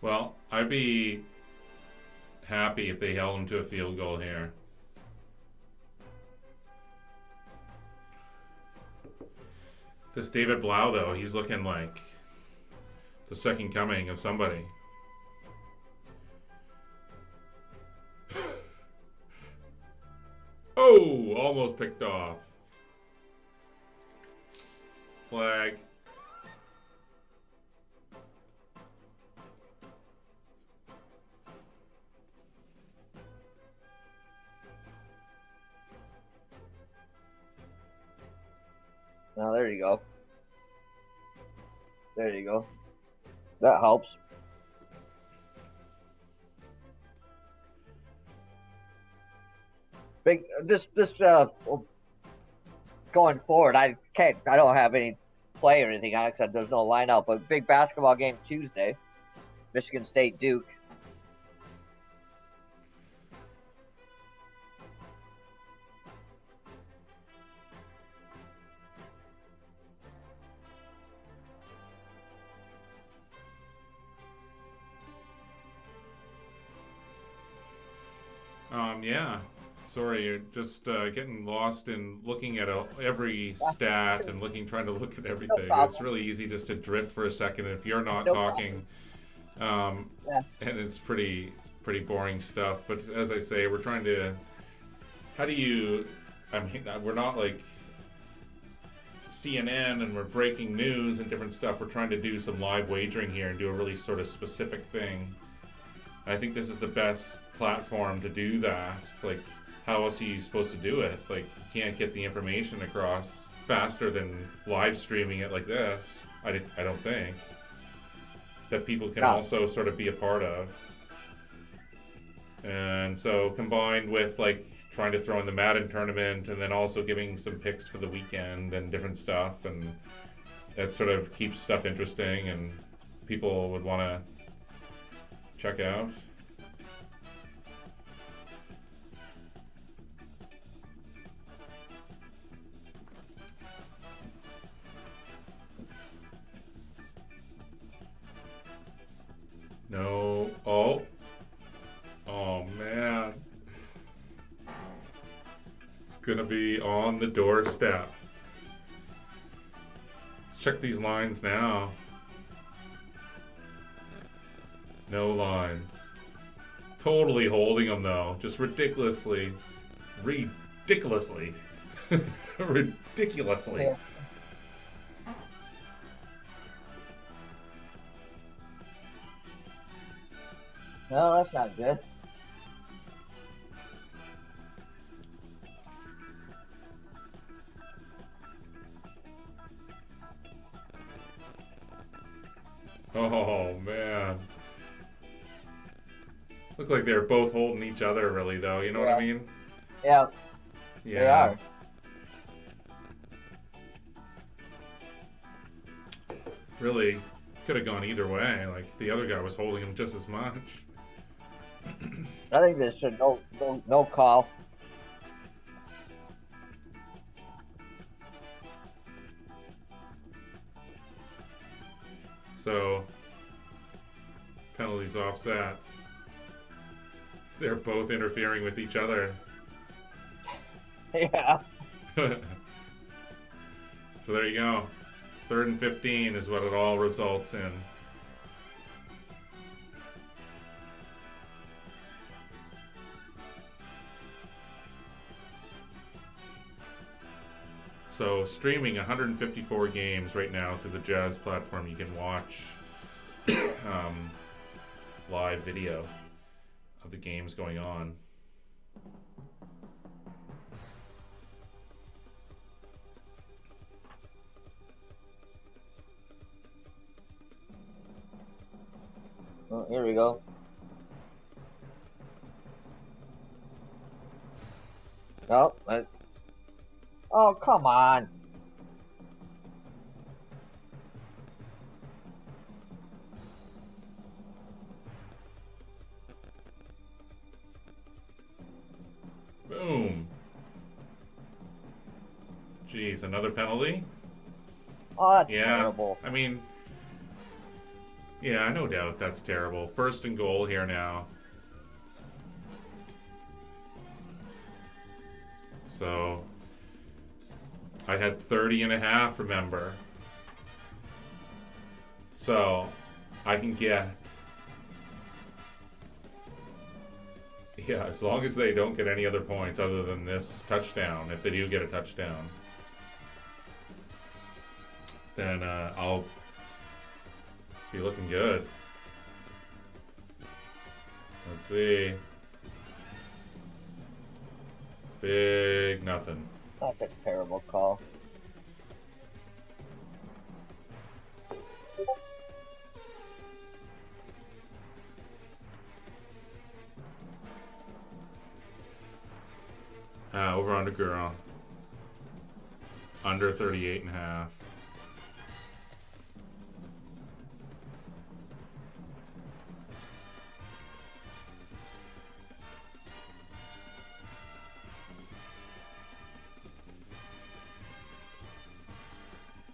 Speaker 1: Well, I'd be happy if they held him to a field goal here. This David Blau, though, he's looking like the second coming of somebody. Oh, almost picked off. Flag.
Speaker 2: Oh, there you go. There you go. That helps. Big this going forward. I don't have any play or anything on it because there's no lineup. But big basketball game Tuesday, Michigan State Duke.
Speaker 1: Yeah. Sorry, you're just getting lost in looking at every stat and trying to look at everything. It's really easy just to drift for a second if you're not talking, and it's pretty boring stuff. But as I say, we're trying to. How do you? I mean, we're not like CNN and we're breaking news and different stuff. We're trying to do some live wagering here and do a really sort of specific thing. I think this is the best platform to do that. Like, how else are you supposed to do it? Like, you can't get the information across faster than live streaming it like this. I don't think. That people can also sort of be a part of. And so combined with like trying to throw in the Madden tournament and then also giving some picks for the weekend and different stuff, and it sort of keeps stuff interesting and people would want to check out. No. Oh man. It's gonna be on the doorstep. Let's check these lines now. No lines. Totally holding them though. Just ridiculously. Ridiculously.
Speaker 2: Yeah. No, that's not good.
Speaker 1: Look like they're both holding each other, really, though. You know what I mean?
Speaker 2: Yeah,
Speaker 1: Yeah.
Speaker 2: they are.
Speaker 1: Really, could have gone either way. Like, the other guy was holding him just as much.
Speaker 2: I think this should no call.
Speaker 1: So, penalties offset. They're both interfering with each other.
Speaker 2: Yeah.
Speaker 1: So there you go. 3rd and 15 is what it all results in. So streaming 154 games right now through the Jazz platform. You can watch live video of the games going on.
Speaker 2: Oh, here we go. Oh, oh, come on.
Speaker 1: Boom. Jeez, another penalty?
Speaker 2: Oh, that's
Speaker 1: Yeah.
Speaker 2: terrible.
Speaker 1: I mean, yeah, no doubt that's terrible. 1st and goal here now. So, I had 30 and a half, remember. So, I can get... Yeah, as long as they don't get any other points other than this touchdown, if they do get a touchdown, then I'll be looking good. Let's see. Big nothing.
Speaker 2: That's a terrible call.
Speaker 1: Over under girl. Under 38 and a half.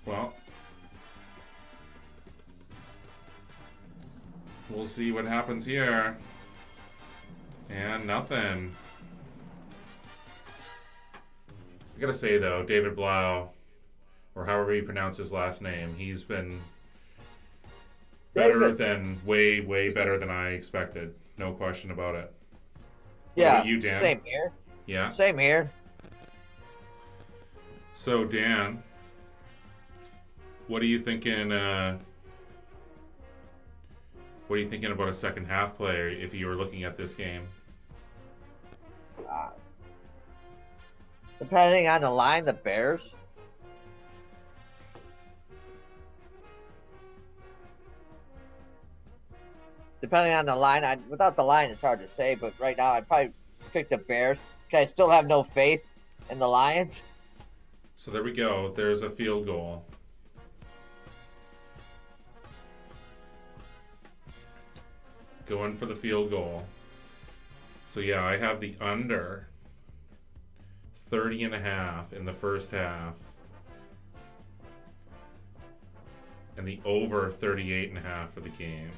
Speaker 1: Well, we'll see what happens here. And nothing. I gotta say though, David Blau, or however you pronounce his last name, he's been better than way better than I expected. No question about it. What
Speaker 2: Yeah,
Speaker 1: about you, Dan?
Speaker 2: same here.
Speaker 1: Yeah.
Speaker 2: Same here.
Speaker 1: So Dan, what are you thinking? What are you thinking about a second half play if you were looking at this game?
Speaker 2: Depending on the line, the Bears. Depending on the line, without the line, it's hard to say. But right now, I'd probably pick the Bears because I still have no faith in the Lions.
Speaker 1: So there we go. There's a field goal. Going for the field goal. So yeah, I have the under 30 and a half in the first half. And the over 38 and a half for the game.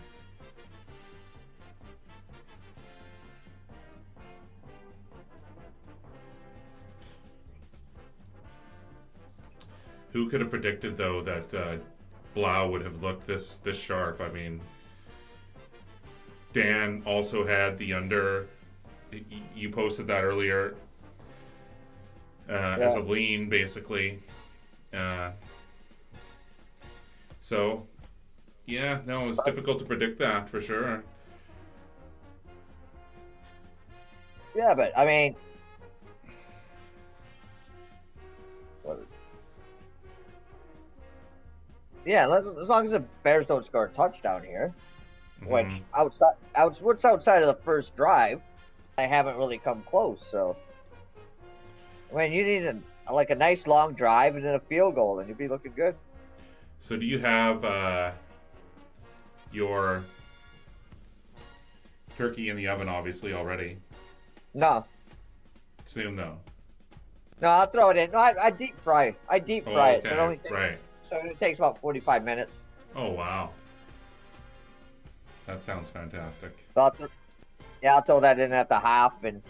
Speaker 1: Who could have predicted though that Blau would have looked this sharp? I mean, Dan also had the under. You posted that earlier as a lean, basically. So, yeah, no, it was difficult to predict that for sure.
Speaker 2: Yeah, but I mean, yeah, as long as the Bears don't score a touchdown here. which
Speaker 1: Mhm.
Speaker 2: what's outside of the first drive, I haven't really come close. So, I mean, you need a nice long drive and then a field goal, and you'll be looking good.
Speaker 1: So do you have your turkey in the oven, obviously, already?
Speaker 2: No,
Speaker 1: Soon, though.
Speaker 2: no, I'll throw it in. No, I deep fry. I deep
Speaker 1: Oh,
Speaker 2: fry it, so
Speaker 1: okay. Right.
Speaker 2: it takes about 45 minutes.
Speaker 1: Oh, wow. That sounds fantastic.
Speaker 2: So I'll throw that in at the half, and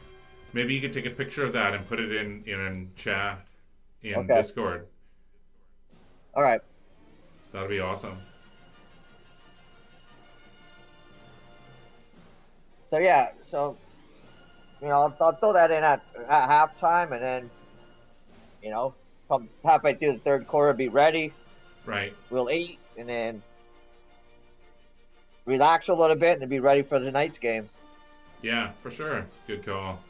Speaker 1: Maybe you could take a picture of that and put it in chat in
Speaker 2: okay,
Speaker 1: Discord.
Speaker 2: all right.
Speaker 1: That'd be awesome.
Speaker 2: So yeah, I'll throw that in at halftime, and then come halfway through the third quarter, be ready.
Speaker 1: Right.
Speaker 2: We'll eat, and then relax a little bit, and then be ready for the night's game.
Speaker 1: Yeah, for sure. Good call.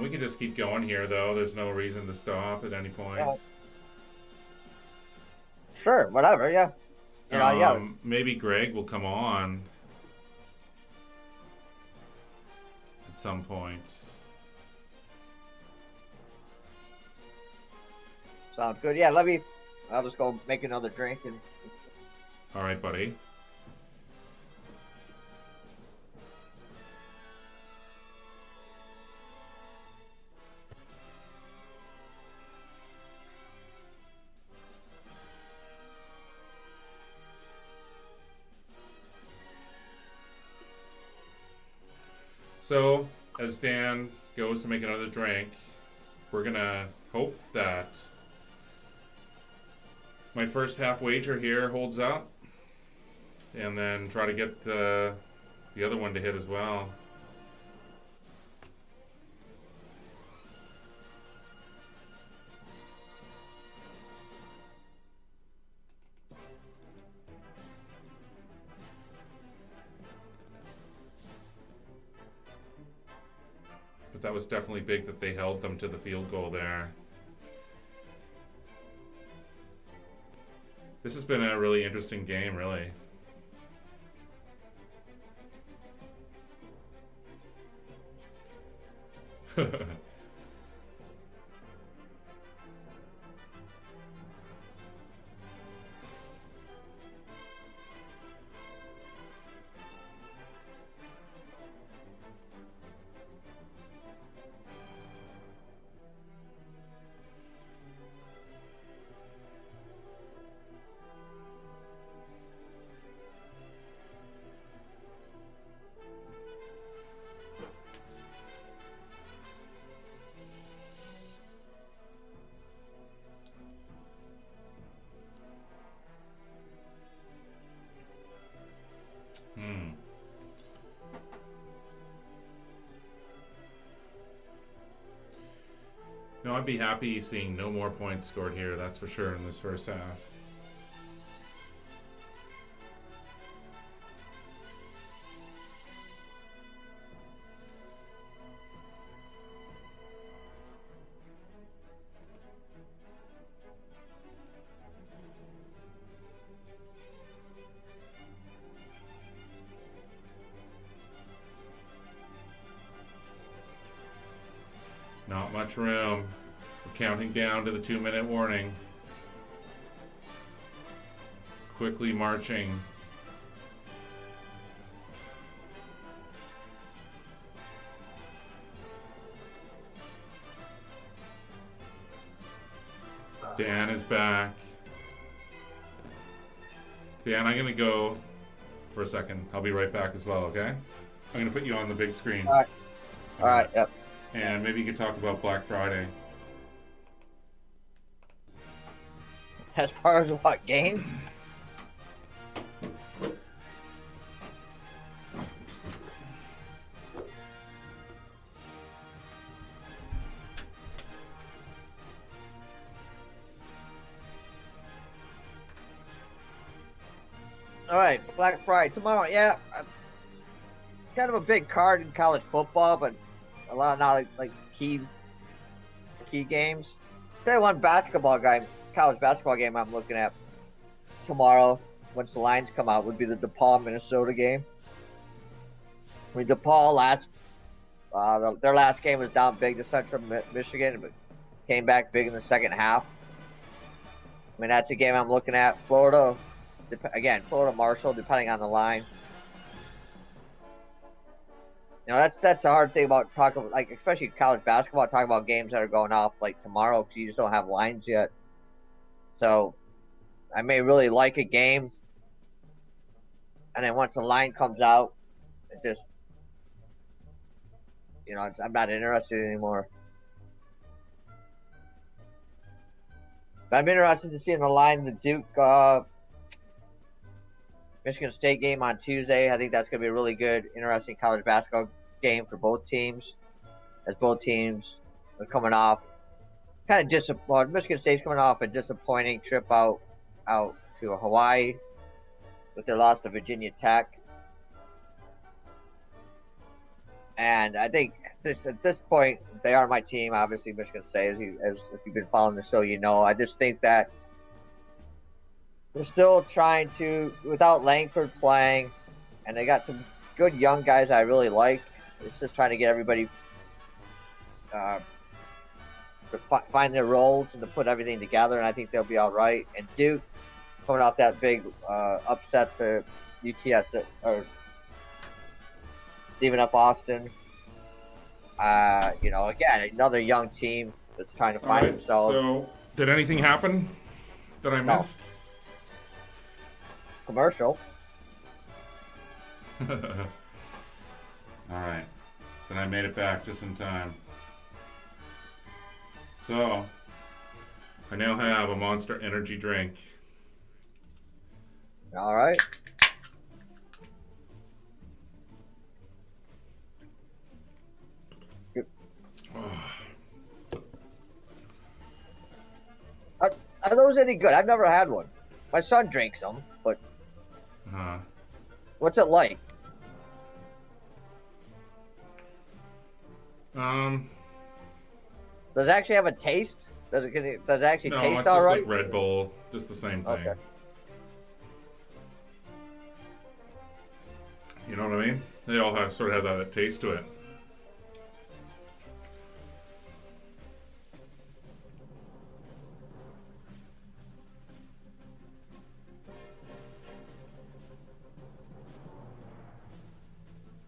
Speaker 1: We can just keep going here, though. There's no reason to stop at any point.
Speaker 2: Sure, whatever. Yeah, yeah.
Speaker 1: Maybe Greg will come on at some point.
Speaker 2: Sounds good. Yeah, I'll just go make another drink and.
Speaker 1: All right, buddy. So, as Dan goes to make another drink, we're gonna hope that my first half wager here holds up, and then try to get the other one to hit as well. But that was definitely big that they held them to the field goal there. This has been a really interesting game, really. No, I'd be happy seeing no more points scored here, that's for sure, in this first half. Not much room. We're counting down to the 2-minute warning. Quickly marching. Dan is back. Dan, I'm gonna go for a second. I'll be right back as well, okay? I'm gonna put you on the big screen.
Speaker 2: All right. All right. Yep.
Speaker 1: And maybe you could talk about Black Friday.
Speaker 2: As far as what game? All right, Black Friday tomorrow. Yeah, kind of a big card in college football, but a lot of not like key games. Say one basketball game, college basketball game I'm looking at tomorrow once the lines come out would be the DePaul Minnesota game. I mean, DePaul their last game was down big to Central Michigan, but came back big in the second half. I mean, that's a game I'm looking at. Florida, Florida Marshall, depending on the line. You know, that's the hard thing about talking, like, especially college basketball, talking about games that are going off like tomorrow because you just don't have lines yet. So I may really like a game, and then once the line comes out, it just, I'm not interested anymore. But I'm interested to see in the line the Duke Michigan State game on Tuesday. I think that's going to be a really good, interesting college basketball game for both teams, as both teams are coming off kind of disappointed. Michigan State's coming off a disappointing trip out to Hawaii with their loss to Virginia Tech. And I think at this point, they are my team, obviously, Michigan State, as if you've been following the show, you know. I just think that they're still trying to, without Langford playing, and they got some good young guys I really like. It's just trying to get everybody to find their roles and to put everything together, and I think they'll be all right. And Duke, coming off that big upset to UTS, or Stephen F. Austin, again, another young team that's trying to find themselves.
Speaker 1: So, did anything happen that I missed?
Speaker 2: Commercial.
Speaker 1: Alright. Then I made it back just in time. So, I now have a Monster Energy drink.
Speaker 2: All right. Are those any good? I've never had one. My son drinks them, but what's it like?
Speaker 1: Does
Speaker 2: it actually have a taste? Does it actually taste
Speaker 1: it's
Speaker 2: all
Speaker 1: just
Speaker 2: right?
Speaker 1: like Red Bull, just the same thing.
Speaker 2: Okay.
Speaker 1: You know what I mean? They all sort of have that taste to it.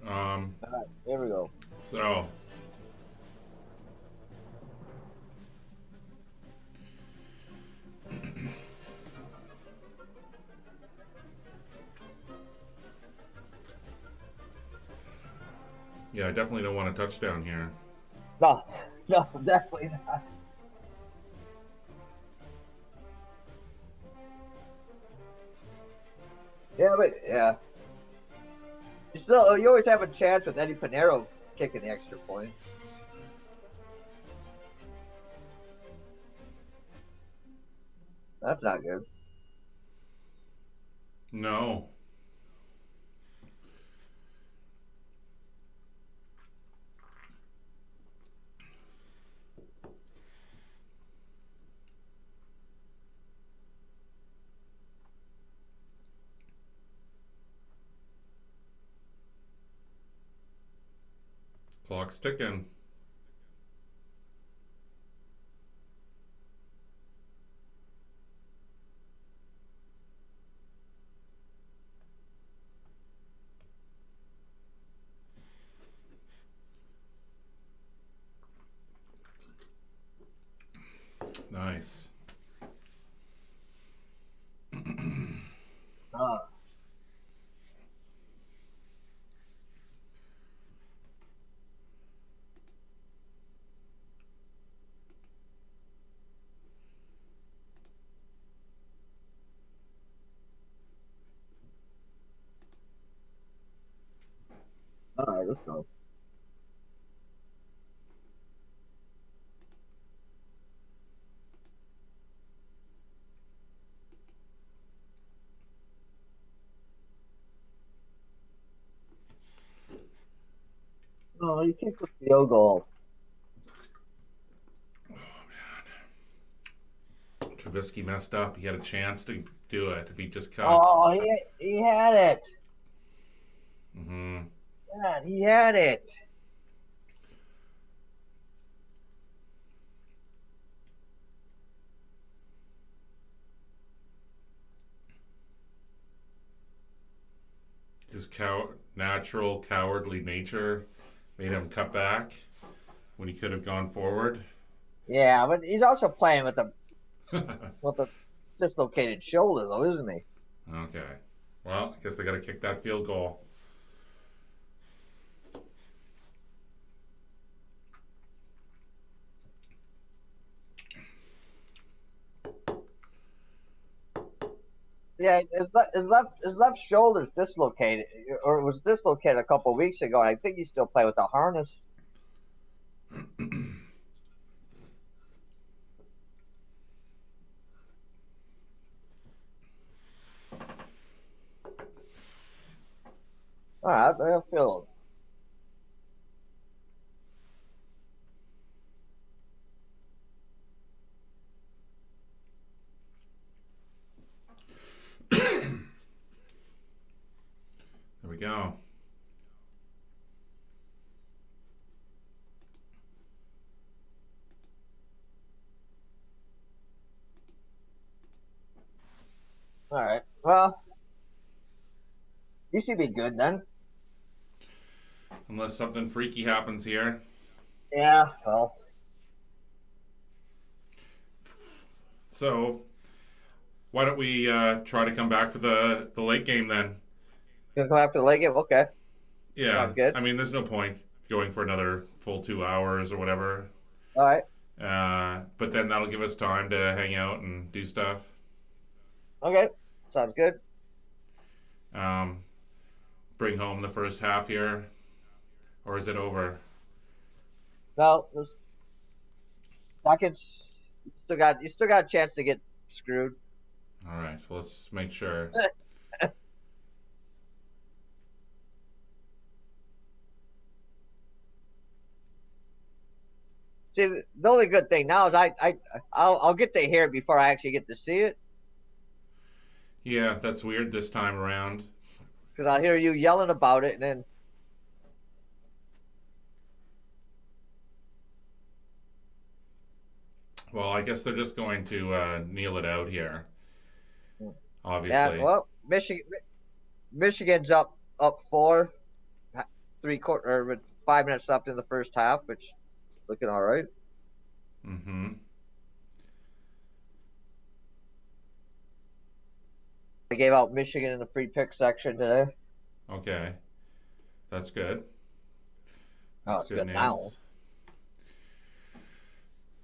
Speaker 2: All right, here we go.
Speaker 1: So, yeah, I definitely don't want a touchdown here.
Speaker 2: No, definitely not. Yeah, but yeah. You always have a chance with Eddie Pinheiro kicking the extra point. That's not good.
Speaker 1: No. Clock's ticking. Nice.
Speaker 2: All right, let's go. Oh, you kicked the field goal.
Speaker 1: Oh, man. Trubisky messed up. He had a chance to do it if he just cut.
Speaker 2: Oh, he had it.
Speaker 1: Mm-hmm.
Speaker 2: God, he had it.
Speaker 1: His natural cowardly nature made him cut back when he could have gone forward.
Speaker 2: Yeah, but he's also playing with the dislocated shoulder, though, isn't he?
Speaker 1: Okay. Well, I guess they got to kick that field goal.
Speaker 2: Yeah, his left shoulder's dislocated, or it was dislocated a couple of weeks ago. And I think he's still playing with the harness. All right, I feel.
Speaker 1: There we go.
Speaker 2: All right. Well, you should be good then.
Speaker 1: Unless something freaky happens here.
Speaker 2: Yeah. Well.
Speaker 1: So, why don't we try to come back for the late game then?
Speaker 2: Gonna come after the late game. Okay.
Speaker 1: Yeah.
Speaker 2: Sounds good.
Speaker 1: I mean, there's no point going for another full 2 hours or whatever.
Speaker 2: All right.
Speaker 1: But then that'll give us time to hang out and do stuff.
Speaker 2: Okay. Sounds good.
Speaker 1: Bring home the first half here, or is it over?
Speaker 2: No, Rockets. You still got a chance to get screwed.
Speaker 1: All right. Well, let's make sure.
Speaker 2: See, the only good thing now is I'll get to hear it before I actually get to see it,
Speaker 1: Yeah, that's weird this time around.
Speaker 2: because I'll hear you yelling about it, and then
Speaker 1: Well, I guess they're just going to kneel it out here. Obviously.
Speaker 2: yeah. Well, Michigan's up 4, 3/4 or with 5 minutes left in the first half, which looking all right.
Speaker 1: Mm-hmm.
Speaker 2: They gave out Michigan in the free pick section today.
Speaker 1: Okay. That's good.
Speaker 2: Oh,
Speaker 1: That's
Speaker 2: it's good now.
Speaker 1: news.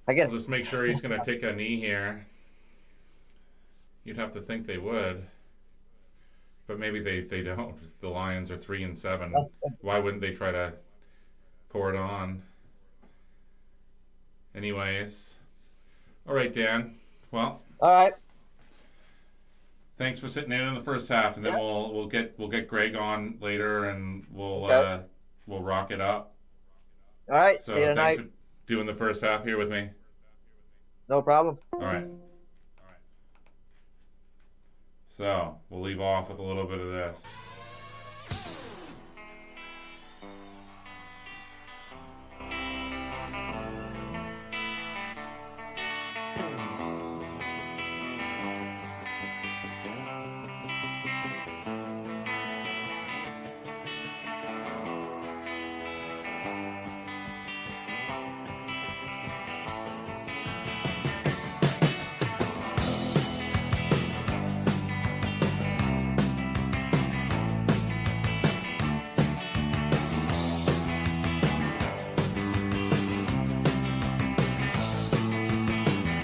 Speaker 2: I guess.
Speaker 1: We'll just make sure he's going to take a knee here. You'd have to think they would. But maybe they don't. The Lions are 3-7. Why wouldn't they try to pour it on? Anyways. All right, Dan. Well,
Speaker 2: All right.
Speaker 1: thanks for sitting in the first half, and then
Speaker 2: Yeah.
Speaker 1: we'll get Greg on later, and
Speaker 2: Okay.
Speaker 1: we'll rock it up.
Speaker 2: All right.
Speaker 1: So
Speaker 2: See you tonight.
Speaker 1: thanks for doing the first half here with me.
Speaker 2: No problem.
Speaker 1: All right. So we'll leave off with a little bit of this.